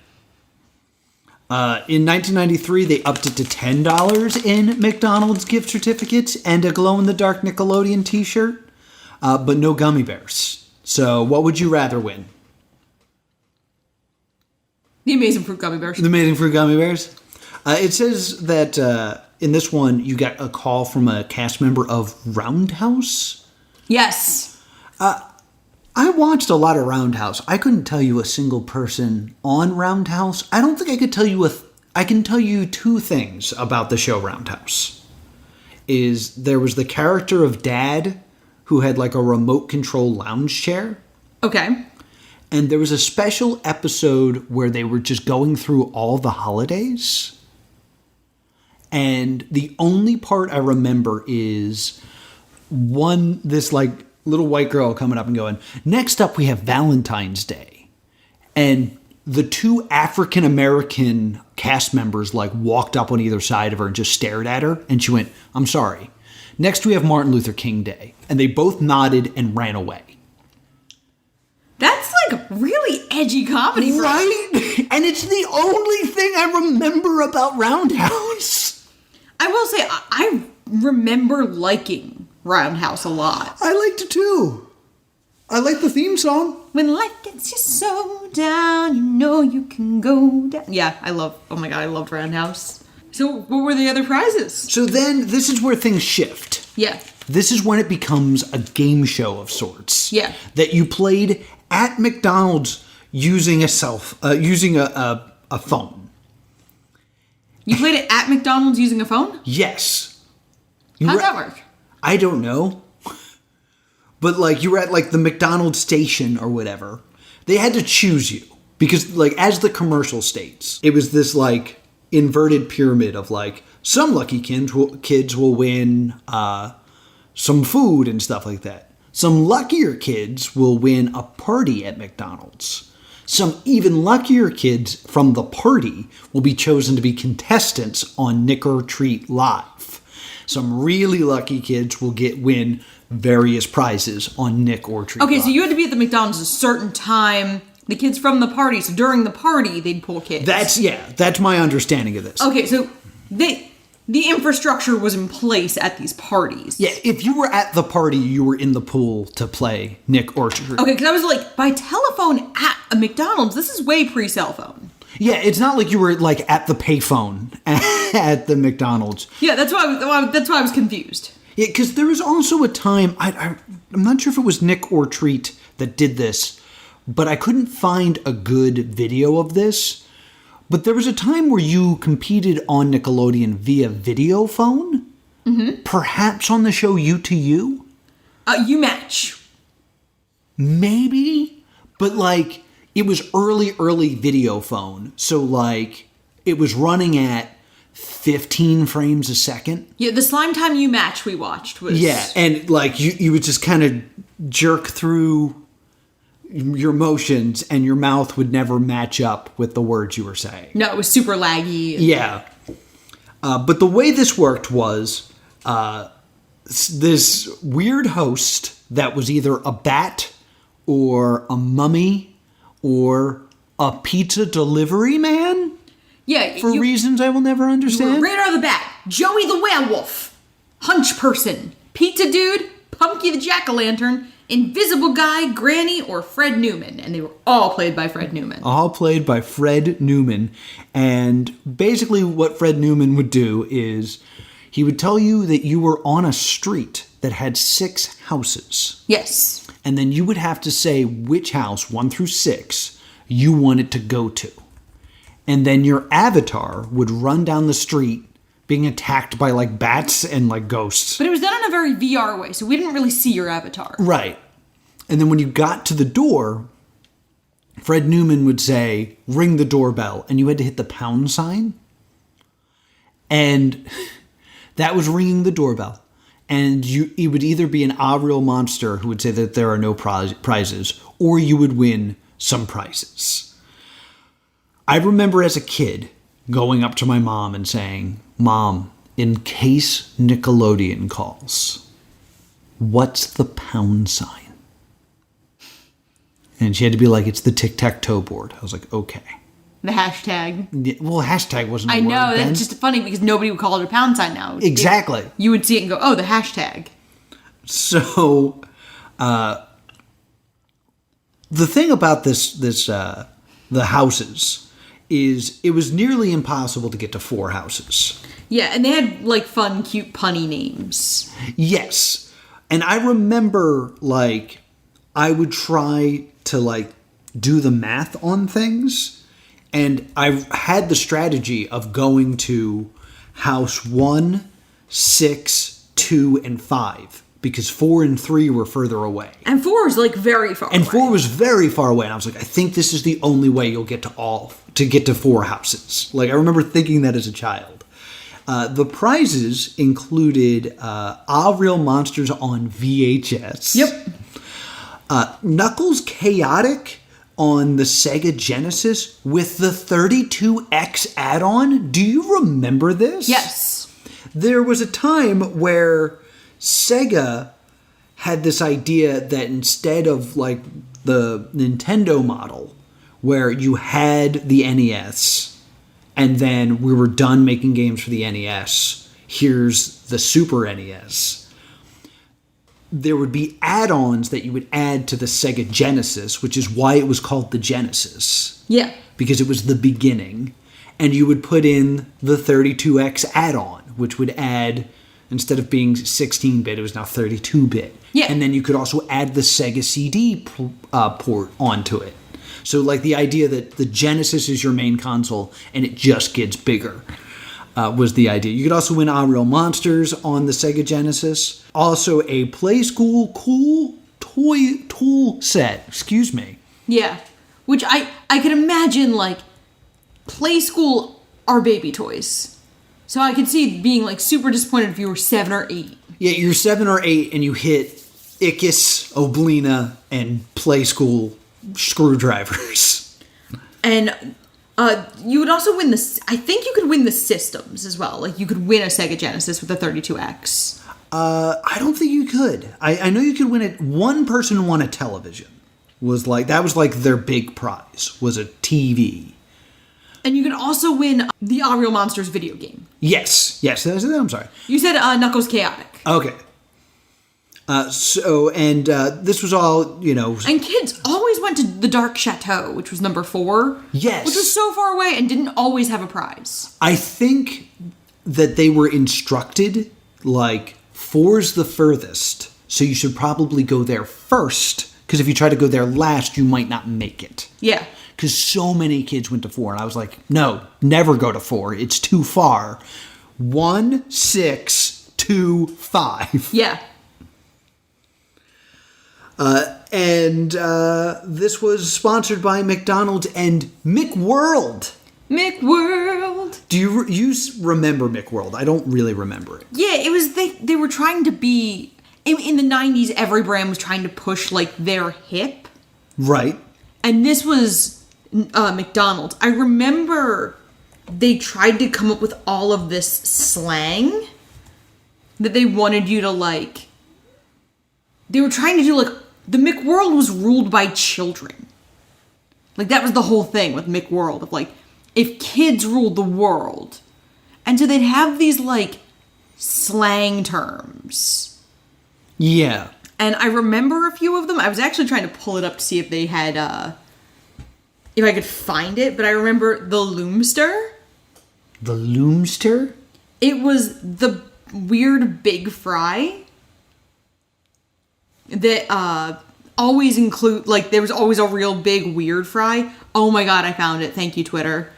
In 1993, they upped it to $10 in McDonald's gift certificates and a glow-in-the-dark Nickelodeon t-shirt, but no gummy bears. So what would you rather win? The Amazing Fruit Gummy Bears. The Amazing Fruit Gummy Bears. It says that in this one, you got a call from a cast member of Roundhouse. Yes. I watched a lot of Roundhouse. I couldn't tell you a single person on Roundhouse. I don't think I could tell you I can tell you two things about the show Roundhouse. There was the character of Dad who had like a remote control lounge chair. Okay. And there was a special episode where they were just going through all the holidays. And the only part I remember is this like little white girl coming up and going, next up we have Valentine's Day. And the two African American cast members like walked up on either side of her and just stared at her. And she went, I'm sorry. Next we have Martin Luther King Day. And they both nodded and ran away. That's like really edgy comedy, right? And it's the only thing I remember about Roundhouse. I will say, I remember liking Roundhouse a lot. I liked it too. I like the theme song. When life gets you so down, you know you can go down. Yeah, I loved Roundhouse. So what were the other prizes? So then this is where things shift. Yeah. This is when it becomes a game show of sorts. Yeah. That you played at McDonald's using a phone. You played it at McDonald's using a phone? Yes. How'd that work? I don't know. But like you were at like the McDonald's station or whatever. They had to choose you. Because like as the commercial states, it was this like inverted pyramid of like some lucky kids will win some food and stuff like that. Some luckier kids will win a party at McDonald's. Some even luckier kids from the party will be chosen to be contestants on Nick or Treat Live. Some really lucky kids will win various prizes on Nick or Treat Okay, Live. so you had to be at the McDonald's a certain time. The kids from the party, so during the party, they'd pull kids. That's my understanding of this. Okay, so the infrastructure was in place at these parties. Yeah, if you were at the party, you were in the pool to play Nick or Treat. Okay, because I was like, by telephone at a McDonald's, this is way pre-cell phone. Yeah, it's not like you were like at the payphone at the McDonald's. Yeah, that's why I was confused. Yeah, because there was also a time, I'm not sure if it was Nick or Treat that did this, but I couldn't find a good video of this. But there was a time where you competed on Nickelodeon via video phone perhaps on the show You to You? You Match. Maybe, but like it was early video phone, so like it was running at 15 frames a second. Yeah, the Slime Time You Match we watched was... Yeah, and like you would just kind of jerk through your motions and your mouth would never match up with the words you were saying. No, it was super laggy. Yeah. But the way this worked was this weird host that was either a bat or a mummy or a pizza delivery man. Yeah. For reasons I will never understand. Radar the Bat, Joey the Werewolf, Hunch Person, Pizza Dude, Pumpky the Jack-O-Lantern, Invisible Guy, Granny, or Fred Newman. And they were all played by Fred Newman. All played by Fred Newman. And basically what Fred Newman would do is he would tell you that you were on a street that had 6 houses. Yes. And then you would have to say which house, 1 through 6, you wanted to go to. And then your avatar would run down the street being attacked by like bats and like ghosts. But it was done in a very VR way, so we didn't really see your avatar. Right. And then when you got to the door, Fred Newman would say, ring the doorbell, and you had to hit the pound sign. And that was ringing the doorbell. And it would either be an real monster who would say that there are no prizes, or you would win some prizes. I remember as a kid going up to my mom and saying, Mom, in case Nickelodeon calls, what's the pound sign? And she had to be like, it's the tic-tac-toe board. I was like, okay. The hashtag. Yeah, well, hashtag wasn't a I word know, then. that's just funny because nobody would call it a pound sign now. Exactly. You would see it and go, oh, the hashtag. So, the thing about the houses is it was nearly impossible to get to 4 houses. Yeah, and they had like fun, cute, punny names. Yes. And I remember like I would try to like do the math on things. And I had the strategy of going to house 1, 6, 2, and 5 because 4 and 3 were further away. And 4 was like very far away. And 4 was very far away. And I was like, I think this is the only way you'll get to get to 4 houses. Like I remember thinking that as a child. The prizes included Real Monsters on VHS. Yep. Knuckles Chaotic on the Sega Genesis with the 32X add-on. Do you remember this? Yes. There was a time where Sega had this idea that instead of like the Nintendo model where you had the NES and then we were done making games for the NES, here's the Super NES. There would be add-ons that you would add to the Sega Genesis, which is why it was called the Genesis. Yeah. Because it was the beginning. And you would put in the 32X add-on, which would add, instead of being 16-bit, it was now 32-bit. Yeah. And then you could also add the Sega CD port onto it. So like the idea that the Genesis is your main console and it just gets bigger. Was the idea. You could also win Real Monsters on the Sega Genesis. Also a Play School cool toy tool set. Excuse me. Yeah. Which I could imagine like Play School are baby toys. So I could see being like super disappointed if you were 7 or 8. Yeah, you're 7 or 8 and you hit Icus, Oblina, and Play School screwdrivers. And you would also win I think you could win the systems as well. Like you could win a Sega Genesis with a 32X. I don't think you could. I know you could win it. One person won a television. That was like their big prize, was a TV. And you can also win the Real Monsters video game. Yes. I'm sorry. You said Knuckles Chaotic. Okay. This was all, And kids always went to the Dark Chateau, which was number 4. Yes. Which was so far away and didn't always have a prize. I think that they were instructed, like, 4's the furthest, so you should probably go there first, because if you try to go there last, you might not make it. Yeah. Because so many kids went to 4, and I was like, no, never go to 4. It's too far. 1, 6, to 5. Yeah. And this was sponsored by McDonald's and McWorld. McWorld. Do you remember McWorld? I don't really remember it. Yeah, it was they were trying to be in the 90s. Every brand was trying to push like their hip, right? And this was McDonald's. I remember they tried to come up with all of this slang that they wanted you to like. They were trying to do like the McWorld was ruled by children. Like that was the whole thing with McWorld of like if kids ruled the world. And so they'd have these like slang terms. Yeah. And I remember a few of them. I was actually trying to pull it up to see if they had if I could find it, but I remember the Loomster. The Loomster? It was the weird big fry that always include, like, there was always a real big weird fry. Oh my god, I found it. Thank you, Twitter.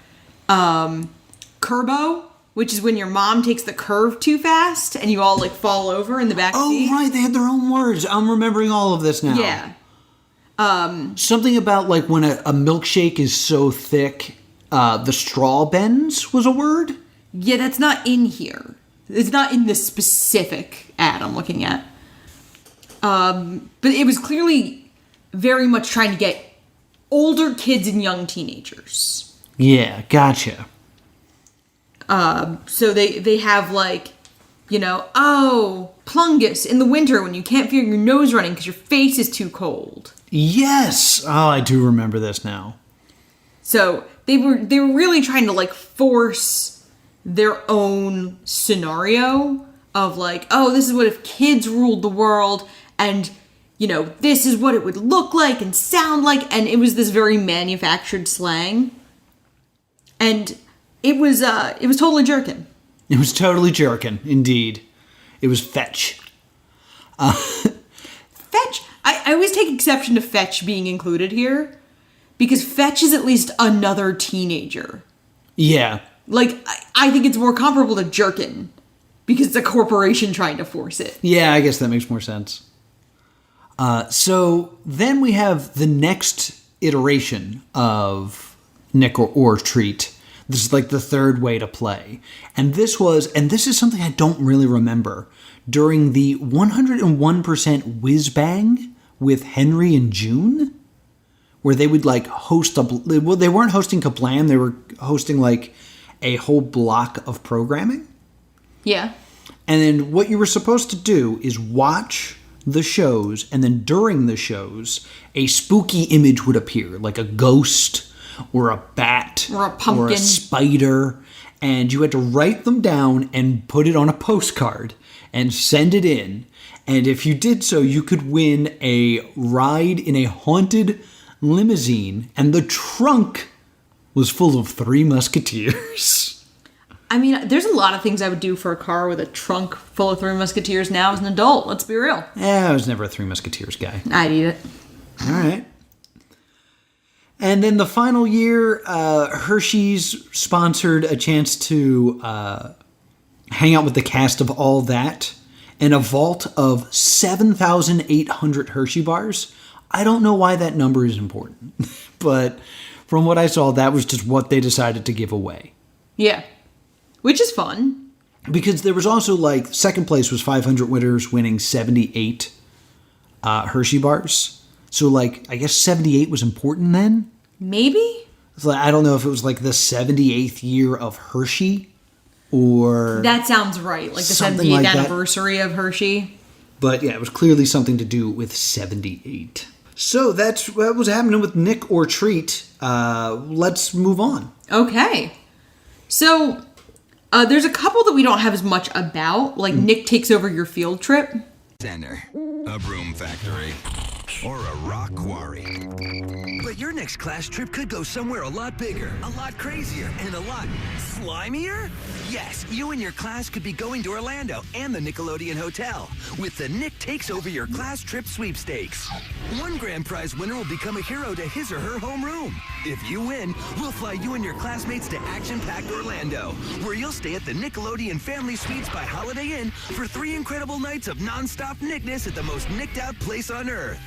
Curbo, which is when your mom takes the curve too fast and you all, like, fall over in the back seat. Oh, right, they had their own words. I'm remembering all of this now. Yeah. Something about, like, when a milkshake is so thick, the straw bends was a word? Yeah, that's not in here. It's not in this specific ad I'm looking at. But it was clearly very much trying to get older kids and young teenagers. Yeah, gotcha. So they have like, you know, oh, plungus in the winter when you can't feel your nose running because your face is too cold. Yes! Oh, I do remember this now. So they were really trying to like force their own scenario of like, oh, this is what if kids ruled the world. And, you know, this is what it would look like and sound like. And it was this very manufactured slang. And it was totally jerkin'. It was totally jerkin', indeed. It was fetch. Fetch? I always take exception to fetch being included here. Because fetch is at least another teenager. Yeah. Like, I think it's more comparable to jerkin'. Because it's a corporation trying to force it. Yeah, I guess that makes more sense. So then we have the next iteration of Nick or Treat. This is like the third way to play. And this is something I don't really remember, during the 101% Whiz Bang with Henry and June, where they would like host well, they weren't hosting Kablam, they were hosting like a whole block of programming. Yeah. And then what you were supposed to do is watch the shows, and then during the shows, a spooky image would appear, like a ghost or a bat or a pumpkin or a spider, and you had to write them down and put it on a postcard and send it in. And if you did so, you could win a ride in a haunted limousine, and the trunk was full of Three Musketeers. I mean, there's a lot of things I would do for a car with a trunk full of Three Musketeers now as an adult. Let's be real. I was never a Three Musketeers guy. I'd eat it. All right. And then the final year, Hershey's sponsored a chance to hang out with the cast of All That in a vault of 7,800 Hershey bars. I don't know why that number is important, but from what I saw, that was just what they decided to give away. Yeah. Which is fun. Because there was also, like, second place was 500 winners winning 78 Hershey bars. So, like, I guess 78 was important then? Maybe? So, I don't know if it was, like, the 78th year of Hershey or... That sounds right. Like the 78th like anniversary of Hershey. But, yeah, it was clearly something to do with 78. So, that's what was happening with Nick or Treat. Let's move on. Okay. So... there's a couple that we don't have as much about, like Nick Takes Over Your Field Trip. Center, a broom factory, or a rock quarry. But But your next class trip could go somewhere a lot bigger, a lot crazier, and a lot slimier? Yes, you and your class could be going to Orlando and the Nickelodeon Hotel with the Nick Takes Over Your Class Trip sweepstakes. One grand prize winner will become a hero to his or her homeroom. If you win, we'll fly you and your classmates to action-packed Orlando, where you'll stay at the Nickelodeon Family Suites by Holiday Inn for 3 incredible nights of non-stop Nickness at the most nicked-out place on Earth.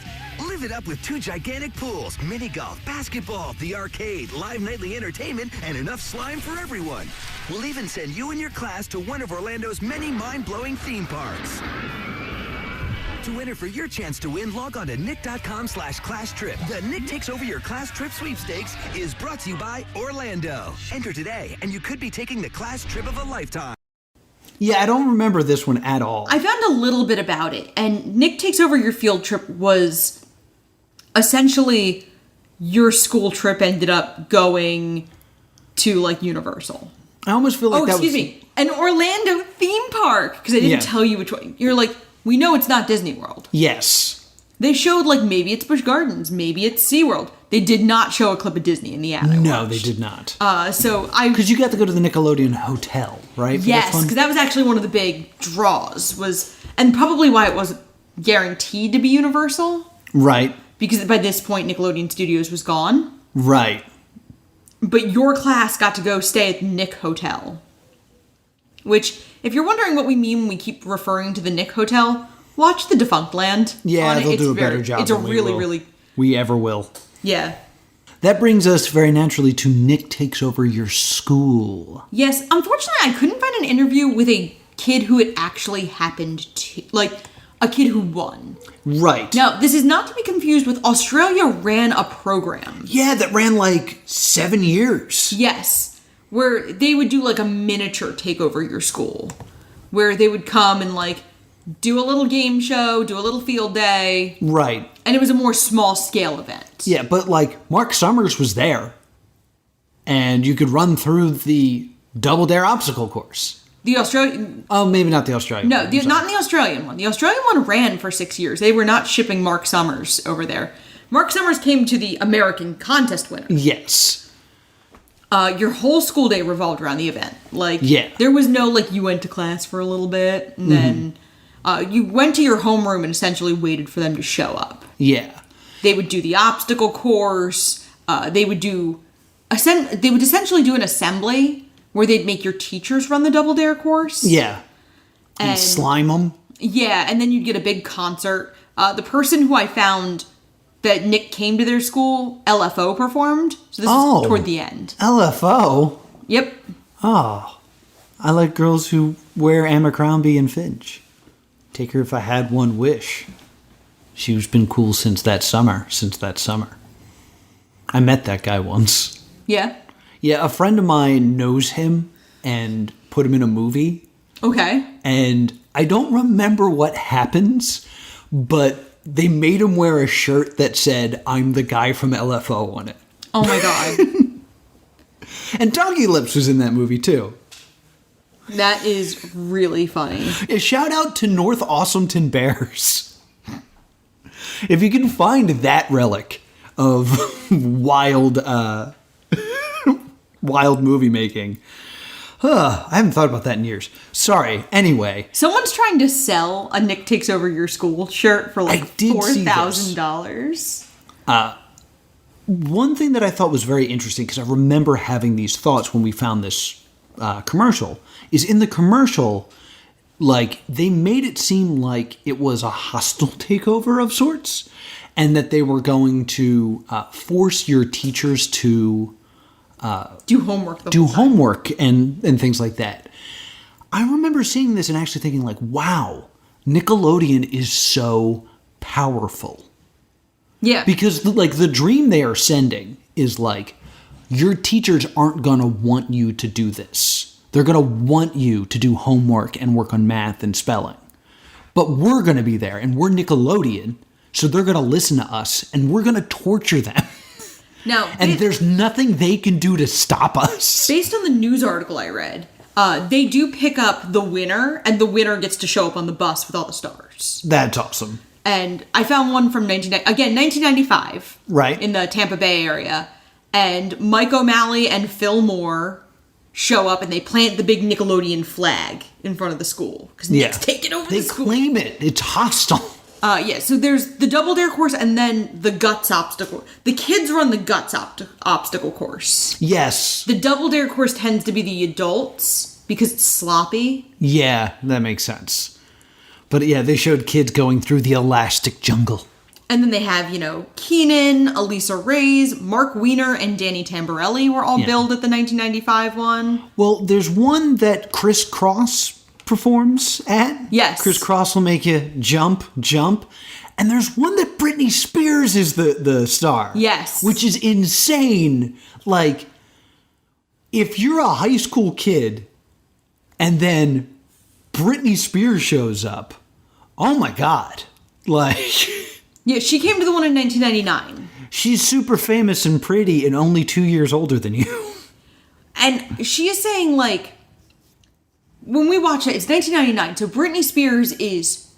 Live it up with 2 gigantic pools, mini golf, basketball, the arcade, live nightly entertainment, and enough slime for everyone. We'll even send you and your class to one of Orlando's many mind-blowing theme parks. To enter for your chance to win, log on to nick.com/class trip. The Nick Takes Over Your Class Trip sweepstakes is brought to you by Orlando. Enter today, and you could be taking the class trip of a lifetime. Yeah, I don't remember this one at all. I found a little bit about it, and Nick Takes Over Your Field Trip was essentially your school trip ended up going to, like, Universal. I almost feel like that was... excuse me. An Orlando theme park, because they didn't tell you which one. You're like, we know it's not Disney World. Yes. They showed, like, maybe it's Busch Gardens, maybe it's SeaWorld. They did not show a clip of Disney in the ad. No, they did not. Because you got to go to the Nickelodeon Hotel, right? Yes, because that was actually one of the big draws, and probably why it wasn't guaranteed to be Universal. Right. Because by this point, Nickelodeon Studios was gone. Right. But your class got to go stay at the Nick Hotel. Which, if you're wondering what we mean when we keep referring to the Nick Hotel, watch The Defunct Land. Yeah, they'll do a better job. It's a really... We ever will. Yeah. That brings us very naturally to Nick Takes Over Your School. Yes, unfortunately, I couldn't find an interview with a kid who it actually happened to. Like, a kid who won. Right. Now, this is not to be confused with Australia ran a program. Yeah, that ran like 7 years. Yes. Where they would do like a miniature take over your school. Where they would come and like do a little game show, do a little field day. Right. And it was a more small scale event. Yeah, but like Mark Summers was there. And you could run through the Double Dare obstacle course. The Australian... Oh, maybe not the Australian one. No, not in the Australian one. The Australian one ran for 6 years. They were not shipping Mark Summers over there. Mark Summers came to the American contest winner. Yes. Your whole school day revolved around the event. Like, there was no, like, you went to class for a little bit, and then you went to your homeroom and essentially waited for them to show up. Yeah. They would do the obstacle course. They would essentially do an assembly where they'd make your teachers run the Double Dare course. Yeah. And slime them. Yeah, and then you'd get a big concert. The person who I found that Nick came to their school, LFO performed. So this is toward the end. LFO? Yep. Oh. I like girls who wear Abercrombie and Finch. Take her if I had one wish. She's been cool since that summer. I met that guy once. Yeah? Yeah, a friend of mine knows him and put him in a movie. Okay. And I don't remember what happens, but they made him wear a shirt that said, "I'm the guy from LFO" on it. Oh my god. And Doggy Lips was in that movie too. That is really funny. Yeah, shout out to North Awesometon Bears. If you can find that relic of wild movie making. I haven't thought about that in years. Sorry. Anyway. Someone's trying to sell a Nick Takes Over Your School shirt for like $4,000. One thing that I thought was very interesting, because I remember having these thoughts when we found this commercial, is in the commercial, like, they made it seem like it was a hostile takeover of sorts, and that they were going to force your teachers to do homework and things like that. I remember seeing this and actually thinking like, wow, Nickelodeon is so powerful. Yeah. Because like the dream they are sending is like, your teachers aren't going to want you to do this. They're going to want you to do homework and work on math and spelling. But we're going to be there and we're Nickelodeon. So they're going to listen to us and we're going to torture them. No, and there's nothing they can do to stop us. Based on the news article I read, they do pick up the winner, and the winner gets to show up on the bus with all the stars. That's awesome. And I found one from 1995. Right. In the Tampa Bay area. And Mike O'Malley and Phil Moore show up and they plant the big Nickelodeon flag in front of the school. Because Nick's taking over the school. They claim it. It's hostile. So there's the double dare course and then the guts obstacle. The kids run the guts obstacle course. Yes. The double dare course tends to be the adults because it's sloppy. Yeah, that makes sense. But yeah, they showed kids going through the elastic jungle. And then they have, Keenan, Elisa Reyes, Mark Wiener, and Danny Tamborelli were all billed at the 1995 one. Well, there's one that Chris Cross performs at. Yes. Chris Cross will make you jump. And there's one that Britney Spears is the star. Yes. Which is insane. Like, if you're a high school kid and then Britney Spears shows up, oh my God. Like... Yeah, she came to the one in 1999. She's super famous and pretty and only 2 years older than you. And she is saying, like, when we watch it, it's 1999, so Britney Spears is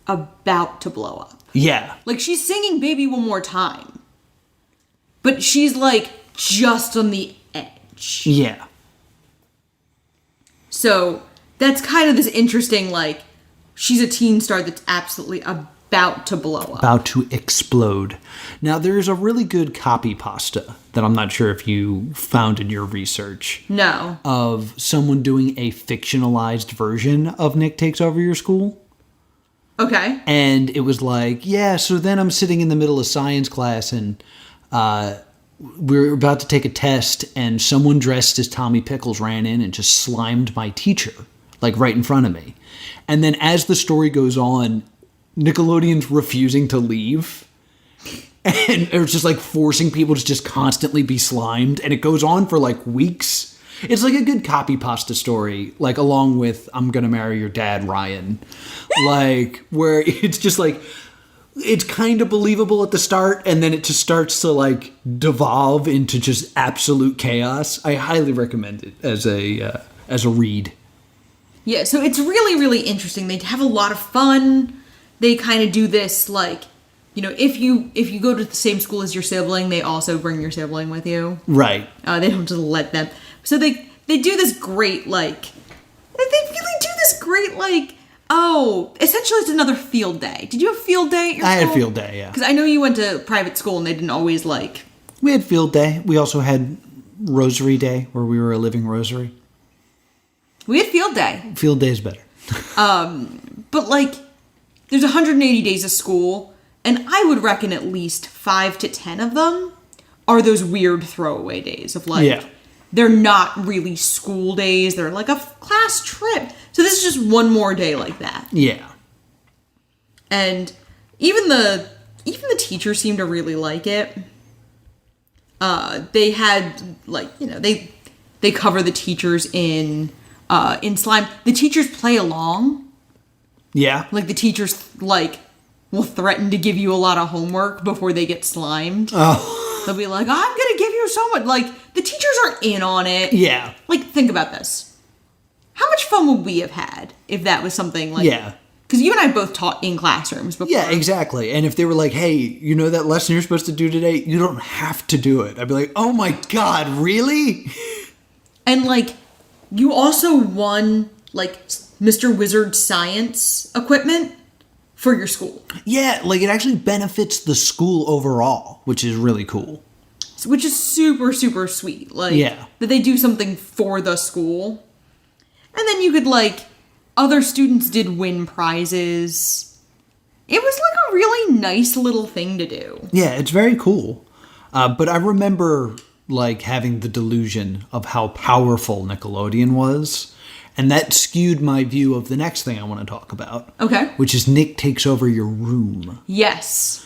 about to blow up. Yeah. Like, she's singing Baby One More Time. But she's, like, just on the edge. Yeah. So, that's kind of this interesting, like, she's a teen star that's absolutely about to blow up. About to explode. Now, there's a really good copy pasta that I'm not sure if you found in your research. No. Of someone doing a fictionalized version of Nick Takes Over Your School. Okay. And it was like, yeah, so then I'm sitting in the middle of science class and we're about to take a test and someone dressed as Tommy Pickles ran in and just slimed my teacher, like right in front of me. And then as the story goes on, Nickelodeon's refusing to leave. And it's just like forcing people to just constantly be slimed. And it goes on for like weeks. It's like a good copy pasta story, like along with I'm Gonna Marry Your Dad, Ryan. Like, where it's just like, it's kind of believable at the start, and then it just starts to like devolve into just absolute chaos. I highly recommend it as a read. Yeah, so it's really, really interesting. They have a lot of fun. They kind of do this, like, if you go to the same school as your sibling, they also bring your sibling with you. Right. They don't just let them. So they do this great, like, they really do this great, like, essentially it's another field day. Did you have field day at your school? I had field day, yeah. Because I know you went to private school and they didn't always, like... We had field day. We also had rosary day, where we were a living rosary. We had field day. Field day is better. But, like, there's 180 days of school, and I would reckon at least 5 to 10 of them are those weird throwaway days of, like, they're not really school days. They're like a class trip. So this is just one more day like that. Yeah. And even the teachers seem to really like it. They had, like, they cover the teachers in slime. The teachers play along. Yeah. Like, the teachers, like, will threaten to give you a lot of homework before they get slimed. Oh. They'll be like, I'm going to give you so much. Like, the teachers are in on it. Yeah. Like, think about this. How much fun would we have had if that was something like... Yeah. Because you and I both taught in classrooms before. Yeah, exactly. And if they were like, hey, you know that lesson you're supposed to do today? You don't have to do it. I'd be like, oh my God, really? And, like, you also won, like, Mr. Wizard science equipment for your school. Yeah, like, it actually benefits the school overall, which is really cool. Which is super, super sweet. Like, that they do something for the school. And then you could, like, other students did win prizes. It was, like, a really nice little thing to do. Yeah, it's very cool. But I remember, like, having the delusion of how powerful Nickelodeon was. And that skewed my view of the next thing I want to talk about. Okay. Which is Nick Takes Over Your Room. Yes.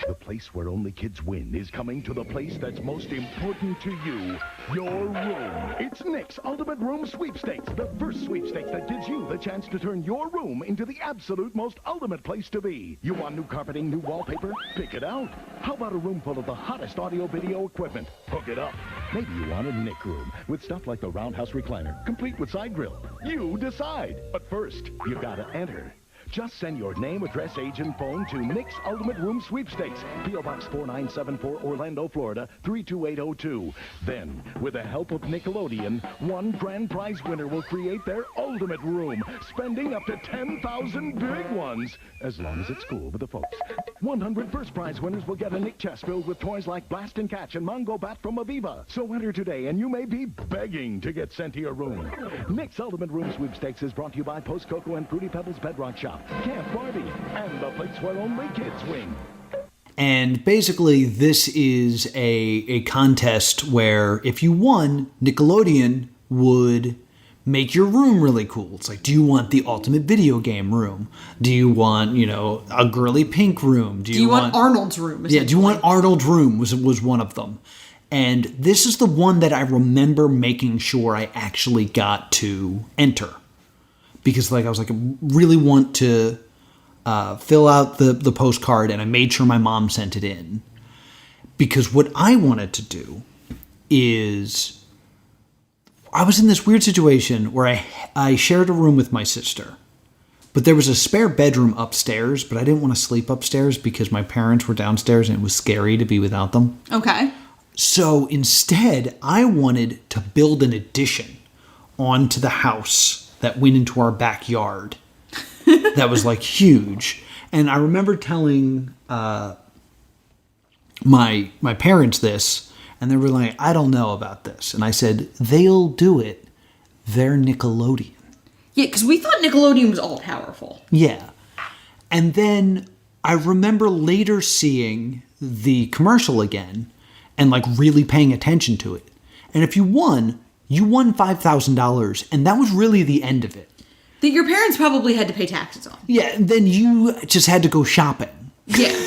The place where only kids win is coming to the place that's most important to you, your room. It's Nick's Ultimate Room Sweepstakes, the first sweepstakes that gives you the chance to turn your room into the absolute most ultimate place to be. You want new carpeting, new wallpaper? Pick it out. How about a room full of the hottest audio-video equipment? Hook it up. Maybe you want a Nick room with stuff like the roundhouse recliner, complete with side grill. You decide. But first, you gotta enter. Just send your name, address, age, and phone to Nick's Ultimate Room Sweepstakes, P.O. Box 4974, Orlando, Florida, 32802. Then, with the help of Nickelodeon, one grand prize winner will create their ultimate room, spending up to 10,000 big ones, as long as it's cool with the folks. 100 first prize winners will get a Nick chest filled with toys like Blast and Catch and Mongo Bat from Aviva. So enter today, and you may be begging to get sent to your room. Nick's Ultimate Room Sweepstakes is brought to you by Post Coco and Fruity Pebbles Bedrock Shop, Camp Barbie, and the place where only kids win. And basically, this is a contest where if you won, Nickelodeon would make your room really cool. It's like, do you want the ultimate video game room? Do you want, a girly pink room? Do you want Arnold's room? Yeah, do you want Arnold's room was one of them. And this is the one that I remember making sure I actually got to enter. Because I was like, I really want to fill out the postcard, and I made sure my mom sent it in. Because what I wanted to do is, I was in this weird situation where I shared a room with my sister. But there was a spare bedroom upstairs, but I didn't want to sleep upstairs because my parents were downstairs and it was scary to be without them. Okay. So instead, I wanted to build an addition onto the house that went into our backyard. That was huge. And I remember telling my parents this, and they were like, I don't know about this. And I said, they'll do it. They're Nickelodeon. Yeah, because we thought Nickelodeon was all powerful. Yeah. And then I remember later seeing the commercial again and really paying attention to it. And if you won $5,000. And that was really the end of it. That your parents probably had to pay taxes on. Yeah, and then you just had to go shopping. Yeah.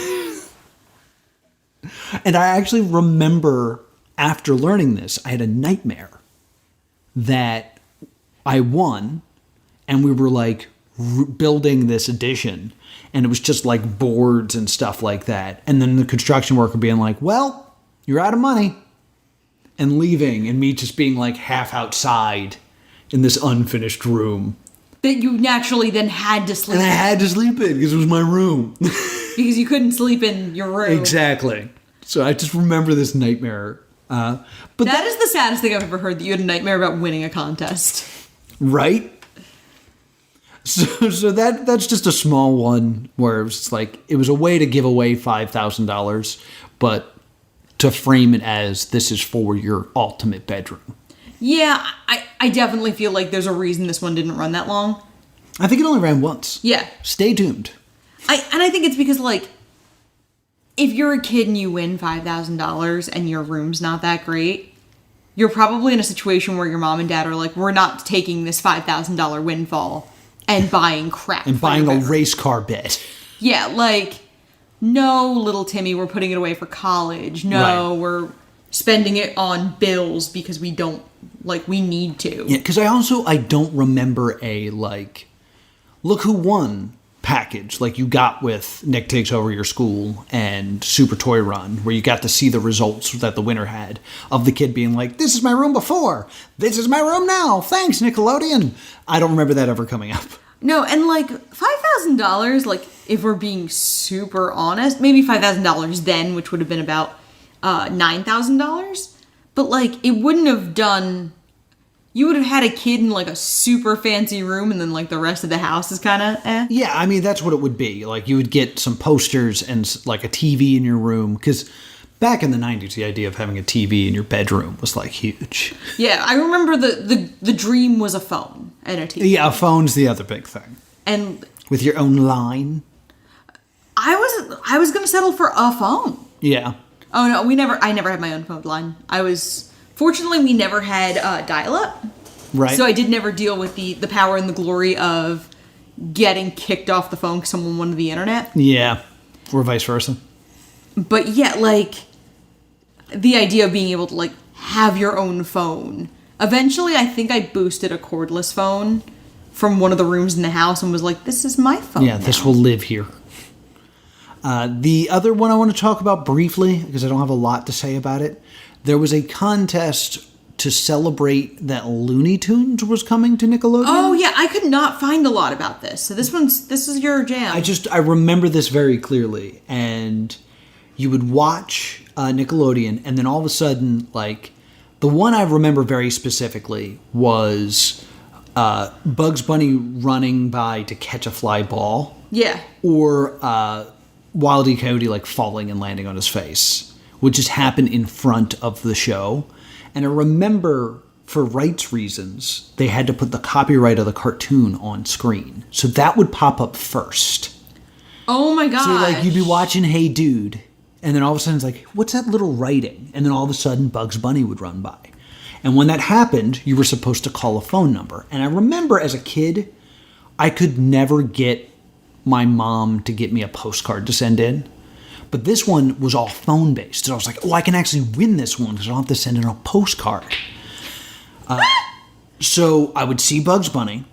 And I actually remember after learning this, I had a nightmare that I won, and we were building this addition, and it was just boards and stuff like that. And then the construction worker being like, well, you're out of money, and leaving, and me just being half outside in this unfinished room. That you naturally then had to sleep in. And I had to sleep in because it was my room. Because you couldn't sleep in your room. Exactly. So I just remember this nightmare. But that is the saddest thing I've ever heard, that you had a nightmare about winning a contest. Right? So that's just a small one where it was it was a way to give away $5,000, but to frame it as this is for your ultimate bedroom. Yeah, I definitely feel like there's a reason this one didn't run that long. I think it only ran once. Yeah. Stay tuned. I think it's because, if you're a kid and you win $5,000 and your room's not that great, you're probably in a situation where your mom and dad are like, we're not taking this $5,000 windfall and buying crap. And buying a race car bed. Yeah, no, little Timmy, we're putting it away for college. No, right. We're spending it on bills because we don't, we need to. Yeah, because I don't remember a, look who won package you got with Nick Takes Over Your School and Super Toy Run, where you got to see the results that the winner had of the kid being like, this is my room before, this is my room now, thanks Nickelodeon. I don't remember that ever coming up. No, and $5,000, if we're being super honest, maybe $5,000 then, which would have been about $9,000, but it wouldn't have done. You would have had a kid in a super fancy room, and then the rest of the house is kind of eh. Yeah, I mean that's what it would be. You would get some posters and a TV in your room, because back in the 90s, the idea of having a TV in your bedroom was huge. Yeah, I remember the dream was a phone and a TV. Yeah, a phone's the other big thing. And with your own line. I was gonna settle for a phone. Yeah. Oh no, I never had my own phone line. Fortunately, we never had dial-up. Right. So I did never deal with the power and the glory of getting kicked off the phone because someone wanted the internet. Yeah. Or vice versa. But yeah, the idea of being able to have your own phone. Eventually, I think I boosted a cordless phone from one of the rooms in the house and was like, this is my phone now. This will live here. The other one I want to talk about briefly, because I don't have a lot to say about it, there was a contest to celebrate that Looney Tunes was coming to Nickelodeon. Oh yeah, I could not find a lot about this. So this is your jam. I remember this very clearly, and you would watch Nickelodeon, and then all of a sudden, like, the one I remember very specifically was Bugs Bunny running by to catch a fly ball. Yeah. Or Wile E. Coyote, like, falling and landing on his face, which just happened in front of the show. And I remember, for rights reasons, they had to put the copyright of the cartoon on screen. So that would pop up first. Oh my gosh. So, like, you'd be watching Hey Dude, and then all of a sudden it's like, what's that little writing? And then all of a sudden Bugs Bunny would run by. And when that happened, you were supposed to call a phone number. And I remember as a kid, I could never get my mom to get me a postcard to send in. But this one was all phone-based. So I was like, oh, I can actually win this one because I don't have to send in a postcard. So I would see Bugs Bunny,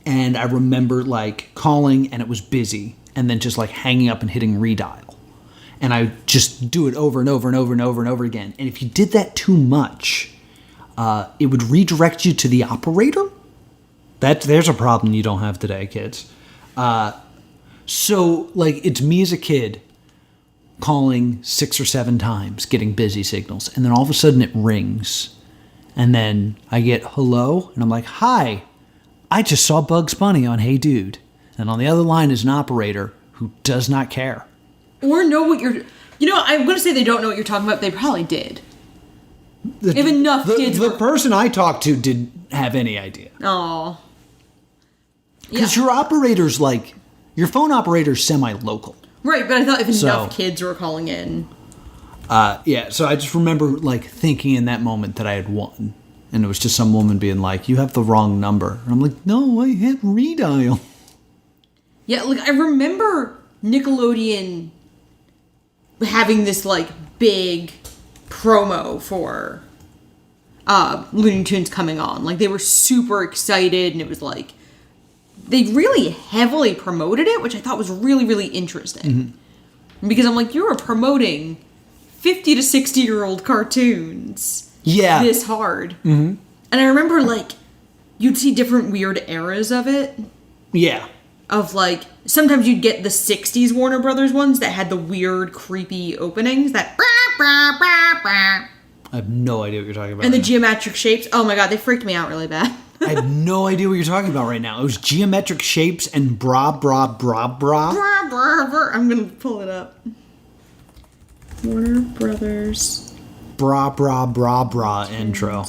and I remember, like, calling, and it was busy, and then just, like, hanging up and hitting redial. And I would just do it over and over and over and over and over again. And if you did that too much, it would redirect you to the operator. There's a problem you don't have today, kids. So, like, it's me as a kid calling 6 or 7 times, getting busy signals, and then all of a sudden it rings, and then I get hello, and I'm like, hi, I just saw Bugs Bunny on Hey Dude, and on the other line is an operator who does not care. Or know what you're... You know, I'm going to say they don't know what you're talking about. They probably did. If enough kids The person I talked to didn't have any idea. Oh. Because your operator's, like... Your phone operator's semi-local. Right, but I thought if enough kids were calling in. Yeah, so I just remember, like, thinking in that moment that I had won. And it was just some woman being like, you have the wrong number. And I'm like, no, I hit redial. Yeah, like, I remember Nickelodeon having this, like, big promo for Looney Tunes coming on. Like, they were super excited, and it was like... They really heavily promoted it, which I thought was really, really interesting. Mm-hmm. Because I'm like, you were promoting 50 to 60-year-old cartoons this hard. Mm-hmm. And I remember, like, you'd see different weird eras of it. Yeah. Of, like, sometimes you'd get the 60s Warner Brothers ones that had the weird, creepy openings. That... I have no idea what you're talking about. And the geometric shapes. Oh, my God, they freaked me out really bad. I have no idea what you're talking about right now. It was geometric shapes and bra. Bra, bra, bra. I'm going to pull it up. Warner Brothers. Bra intro.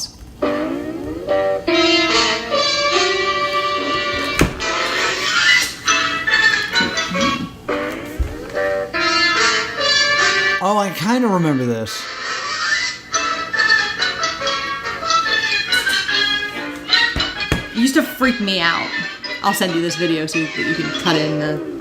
Oh, I kind of remember this. It used to freak me out. I'll send you this video so that you can cut in the...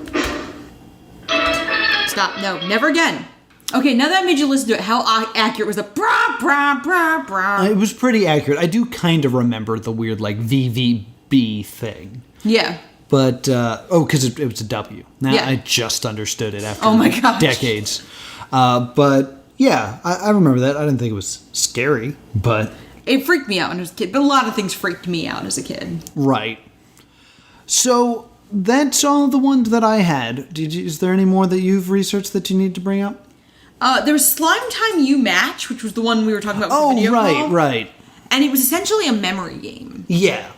Stop. No, never again. Okay, now that I made you listen to it, how accurate was the brah, brah, brah, brah? It was pretty accurate. I do kind of remember the weird, like, VVB thing. Yeah. But, because it was a W. Now I just understood it after decades. But, yeah, I remember that. I didn't think it was scary, but... It freaked me out when I was a kid, but a lot of things freaked me out as a kid. Right. So, that's all the ones that I had. Is there any more that you've researched that you need to bring up? There was Slime Time You Match, which was the one we were talking about with the video call. Right. And it was essentially a memory game. Yeah.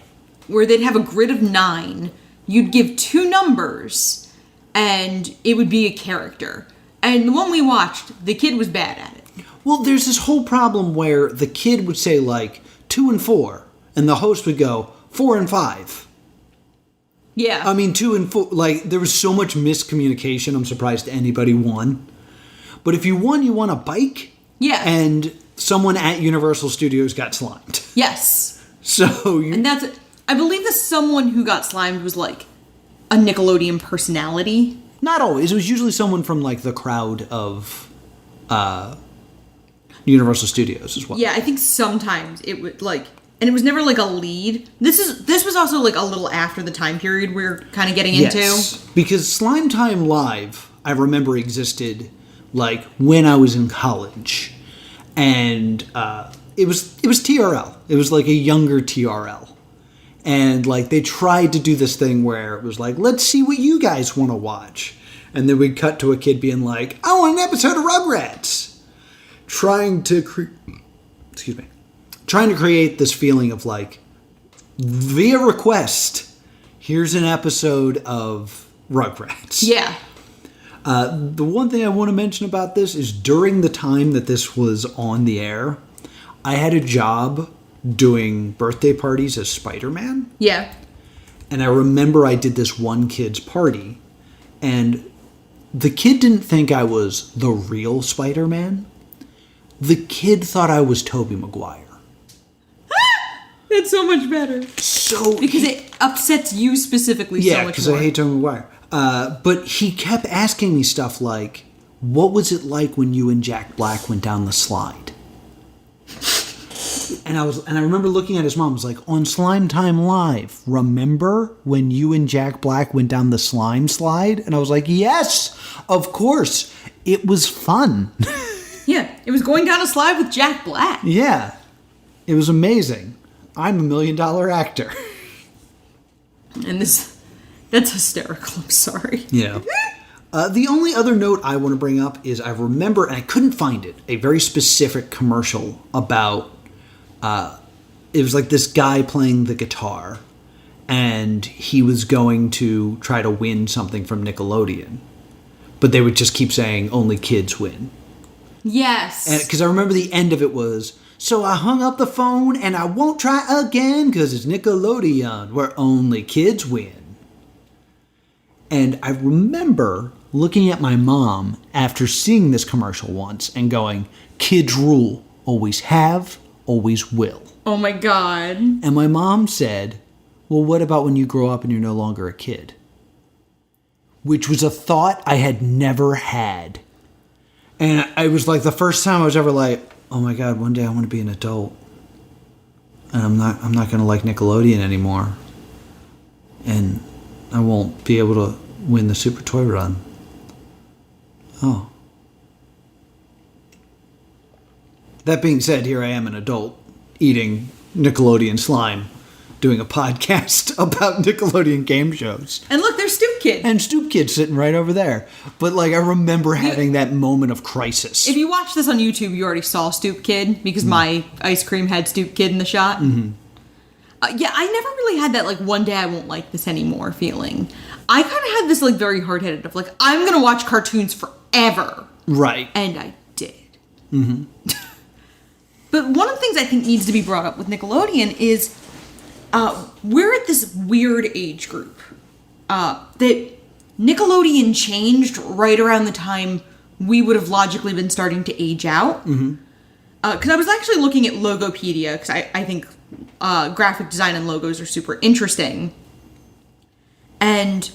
Where they'd have a grid of 9. You'd give 2 numbers, and it would be a character. And the one we watched, the kid was bad at it. Well, there's this whole problem where the kid would say, like, 2 and 4, and the host would go, 4 and 5. Yeah. I mean, 2 and 4, like, there was so much miscommunication, I'm surprised anybody won. But if you won a bike. Yeah. And someone at Universal Studios got slimed. Yes. So and that's, I believe that someone who got slimed was, like, a Nickelodeon personality. Not always. It was usually someone from, like, the crowd of, Universal Studios as well. Yeah, I think sometimes it would, like, and it was never, like, a lead. This was also, like, a little after the time period we're kind of getting into. Because Slime Time Live, I remember, existed, like, when I was in college. And it was TRL. It was like a younger TRL. And like they tried to do this thing where it was like, let's see what you guys want to watch. And then we'd cut to a kid being like, I want an episode of Rugrats. Trying to create this feeling of like, via request, here's an episode of Rugrats. Yeah. The one thing I want to mention about this is during the time that this was on the air, I had a job doing birthday parties as Spider-Man. Yeah. And I remember I did this one kid's party, and the kid didn't think I was the real Spider-Man. The kid thought I was Tobey Maguire. That's so much better. Because it upsets you specifically so much more. Yeah, because I hate Tobey Maguire. But he kept asking me stuff like, what was it like when you and Jack Black went down the slide? And I remember looking at his mom, I was like, on Slime Time Live, remember when you and Jack Black went down the slime slide? And I was like, yes, of course. It was fun. Yeah, it was going down a slide with Jack Black. Yeah, it was amazing. I'm $1 million actor. And that's hysterical, I'm sorry. Yeah. The only other note I want to bring up is I remember, and I couldn't find it, a very specific commercial about, it was like this guy playing the guitar, and he was going to try to win something from Nickelodeon. But they would just keep saying, only kids win. Yes. Because I remember the end of it was, so I hung up the phone and I won't try again because it's Nickelodeon where only kids win. And I remember looking at my mom after seeing this commercial once and going, kids rule, always have, always will. Oh my God. And my mom said, well, what about when you grow up and you're no longer a kid? Which was a thought I had never had. And it was like the first time I was ever like, oh my God, one day I want to be an adult. And I'm not going to like Nickelodeon anymore. And I won't be able to win the Super Toy Run. Oh. That being said, here I am, an adult, eating Nickelodeon slime, doing a podcast about Nickelodeon game shows. And look, there's Stoop Kid. And Stoop Kid sitting right over there. But like, I remember having that moment of crisis. If you watch this on YouTube, you already saw Stoop Kid because my ice cream had Stoop Kid in the shot. Mm-hmm. Yeah, I never really had that like one day I won't like this anymore feeling. I kind of had this like very hard-headed of like, I'm going to watch cartoons forever. Right. And I did. Mm-hmm. But one of the things I think needs to be brought up with Nickelodeon is we're at this weird age group that Nickelodeon changed right around the time we would have logically been starting to age out. Mm-hmm. Because I was actually looking at Logopedia, because I think graphic design and logos are super interesting. And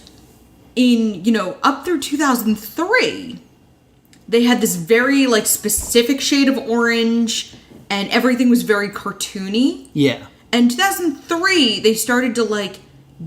in, up through 2003, they had this very, like, specific shade of orange, and everything was very cartoony. Yeah. And 2003, they started to, like,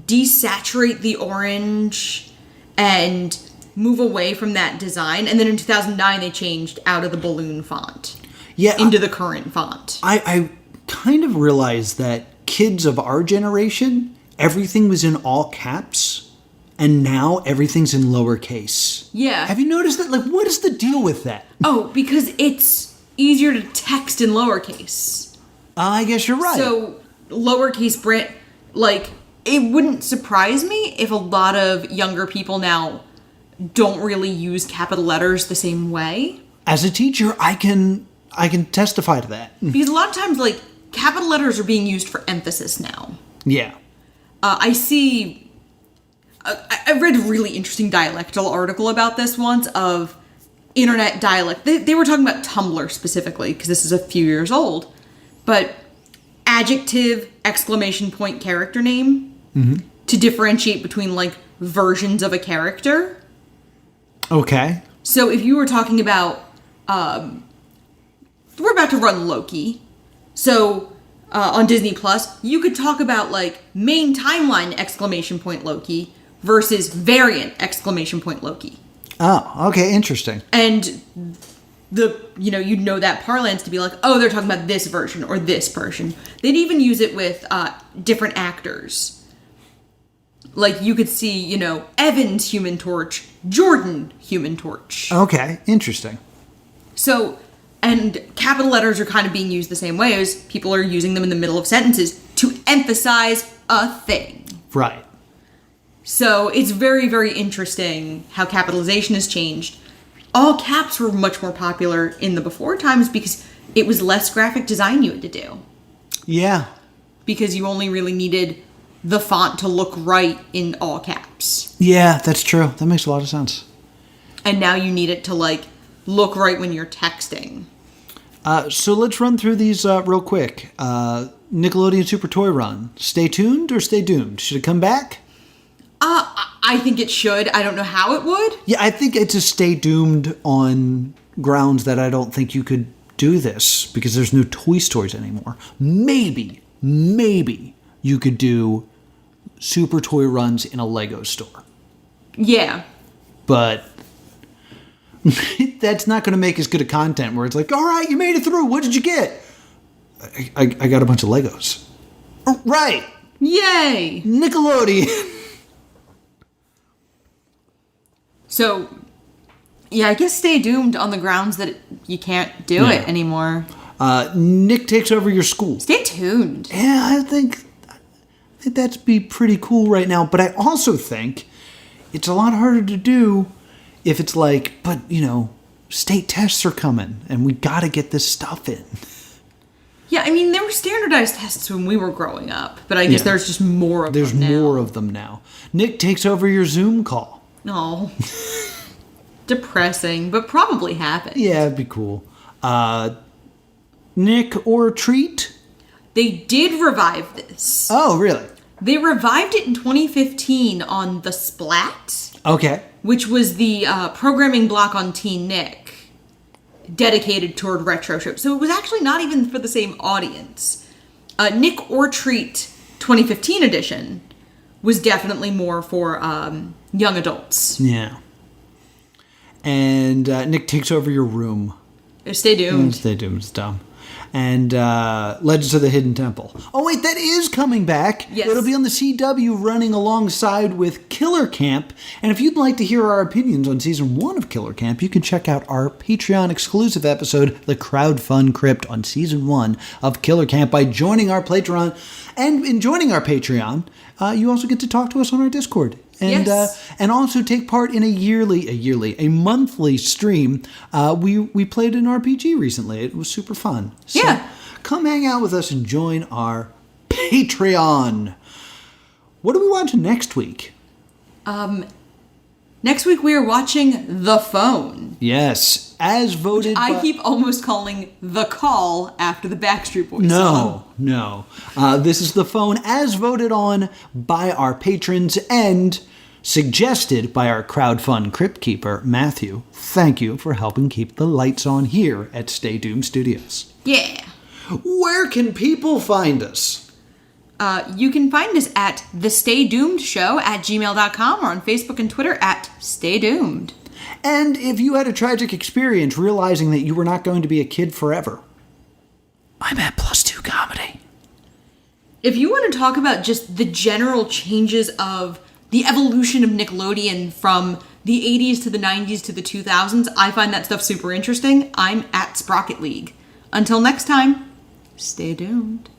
desaturate the orange and move away from that design. And then in 2009, they changed out of the balloon font into the current font. I kind of realized that kids of our generation, everything was in all caps, and now everything's in lowercase. Yeah. Have you noticed that? Like, what is the deal with that? Oh, because it's easier to text in lowercase. I guess you're right. So, lowercase print, like, it wouldn't surprise me if a lot of younger people now don't really use capital letters the same way. As a teacher, I can testify to that. Because a lot of times, like, capital letters are being used for emphasis now. Yeah. I see... I read a really interesting dialectal article about this once of internet dialect. They were talking about Tumblr specifically, because this is a few years old. But adjective, exclamation point, character name to differentiate between, like, versions of a character. Okay. So if you were talking about... we're about to run Loki. So, on Disney Plus, you could talk about, like, main timeline, exclamation point Loki, versus variant, exclamation point Loki. Oh, okay, interesting. And you'd know that parlance to be like, oh, they're talking about this version or this version. They'd even use it with different actors. Like, you could see, Evan's Human Torch, Jordan Human Torch. Okay, interesting. So, and capital letters are kind of being used the same way as people are using them in the middle of sentences to emphasize a thing. Right. So, it's very, very interesting how capitalization has changed. All caps were much more popular in the before times because it was less graphic design you had to do. Yeah. Because you only really needed the font to look right in all caps. Yeah, that's true. That makes a lot of sense. And now you need it to, look right when you're texting. So let's run through these real quick. Nickelodeon Super Toy Run. Stay tuned or stay doomed? Should it come back? I think it should. I don't know how it would. Yeah, I think it's a stay doomed on grounds that I don't think you could do this because there's no Toy Stories anymore. Maybe you could do Super Toy Runs in a Lego store. Yeah. But that's not going to make as good a content where it's like, all right, you made it through. What did you get? I got a bunch of Legos. Right. Yay. Nickelodeon. So, yeah, I guess stay doomed on the grounds that you can't do it anymore. Nick takes over your school. Stay tuned. Yeah, I think that'd be pretty cool right now. But I also think it's a lot harder to do if it's like, but, state tests are coming and we got to get this stuff in. Yeah, I mean, there were standardized tests when we were growing up, but I guess there's just more of them now. There's more of them now. Nick takes over your Zoom call. Oh. Depressing, but probably happens. Yeah, it'd be cool. Nick or Treat? They did revive this. Oh, really? They revived it in 2015 on The Splat. Okay. Which was the programming block on Teen Nick, dedicated toward retro shows. So it was actually not even for the same audience. Nick or Treat 2015 edition was definitely more for young adults. Yeah. And Nick takes over your room. Stay doomed. Stay doomed. It's dumb. And Legends of the Hidden Temple. Oh, wait, that is coming back. Yes. It'll be on the CW running alongside with Killer Camp. And if you'd like to hear our opinions on Season 1 of Killer Camp, you can check out our Patreon exclusive episode, The Crowdfund Crypt, on Season 1 of Killer Camp by joining our Patreon. And in joining our Patreon, you also get to talk to us on our Discord. And and also take part in a monthly stream. We played an RPG recently. It was super fun. So come hang out with us and join our Patreon. What are we watching next week? Next week we are watching The Phone. Yes, as voted which I keep almost calling The Call after the Backstreet Boys song. No. This is The Phone as voted on by our patrons and suggested by our crowdfund crypt keeper, Matthew. Thank you for helping keep the lights on here at Stay Doomed Studios. Yeah. Where can people find us? You can find us at The Stay Doomed Show at gmail.com or on Facebook and Twitter at Stay Doomed. And if you had a tragic experience realizing that you were not going to be a kid forever, I'm at +2 Comedy. If you want to talk about just the general changes of the evolution of Nickelodeon from the 80s to the 90s to the 2000s, I find that stuff super interesting. I'm at Sprocket League. Until next time, stay doomed.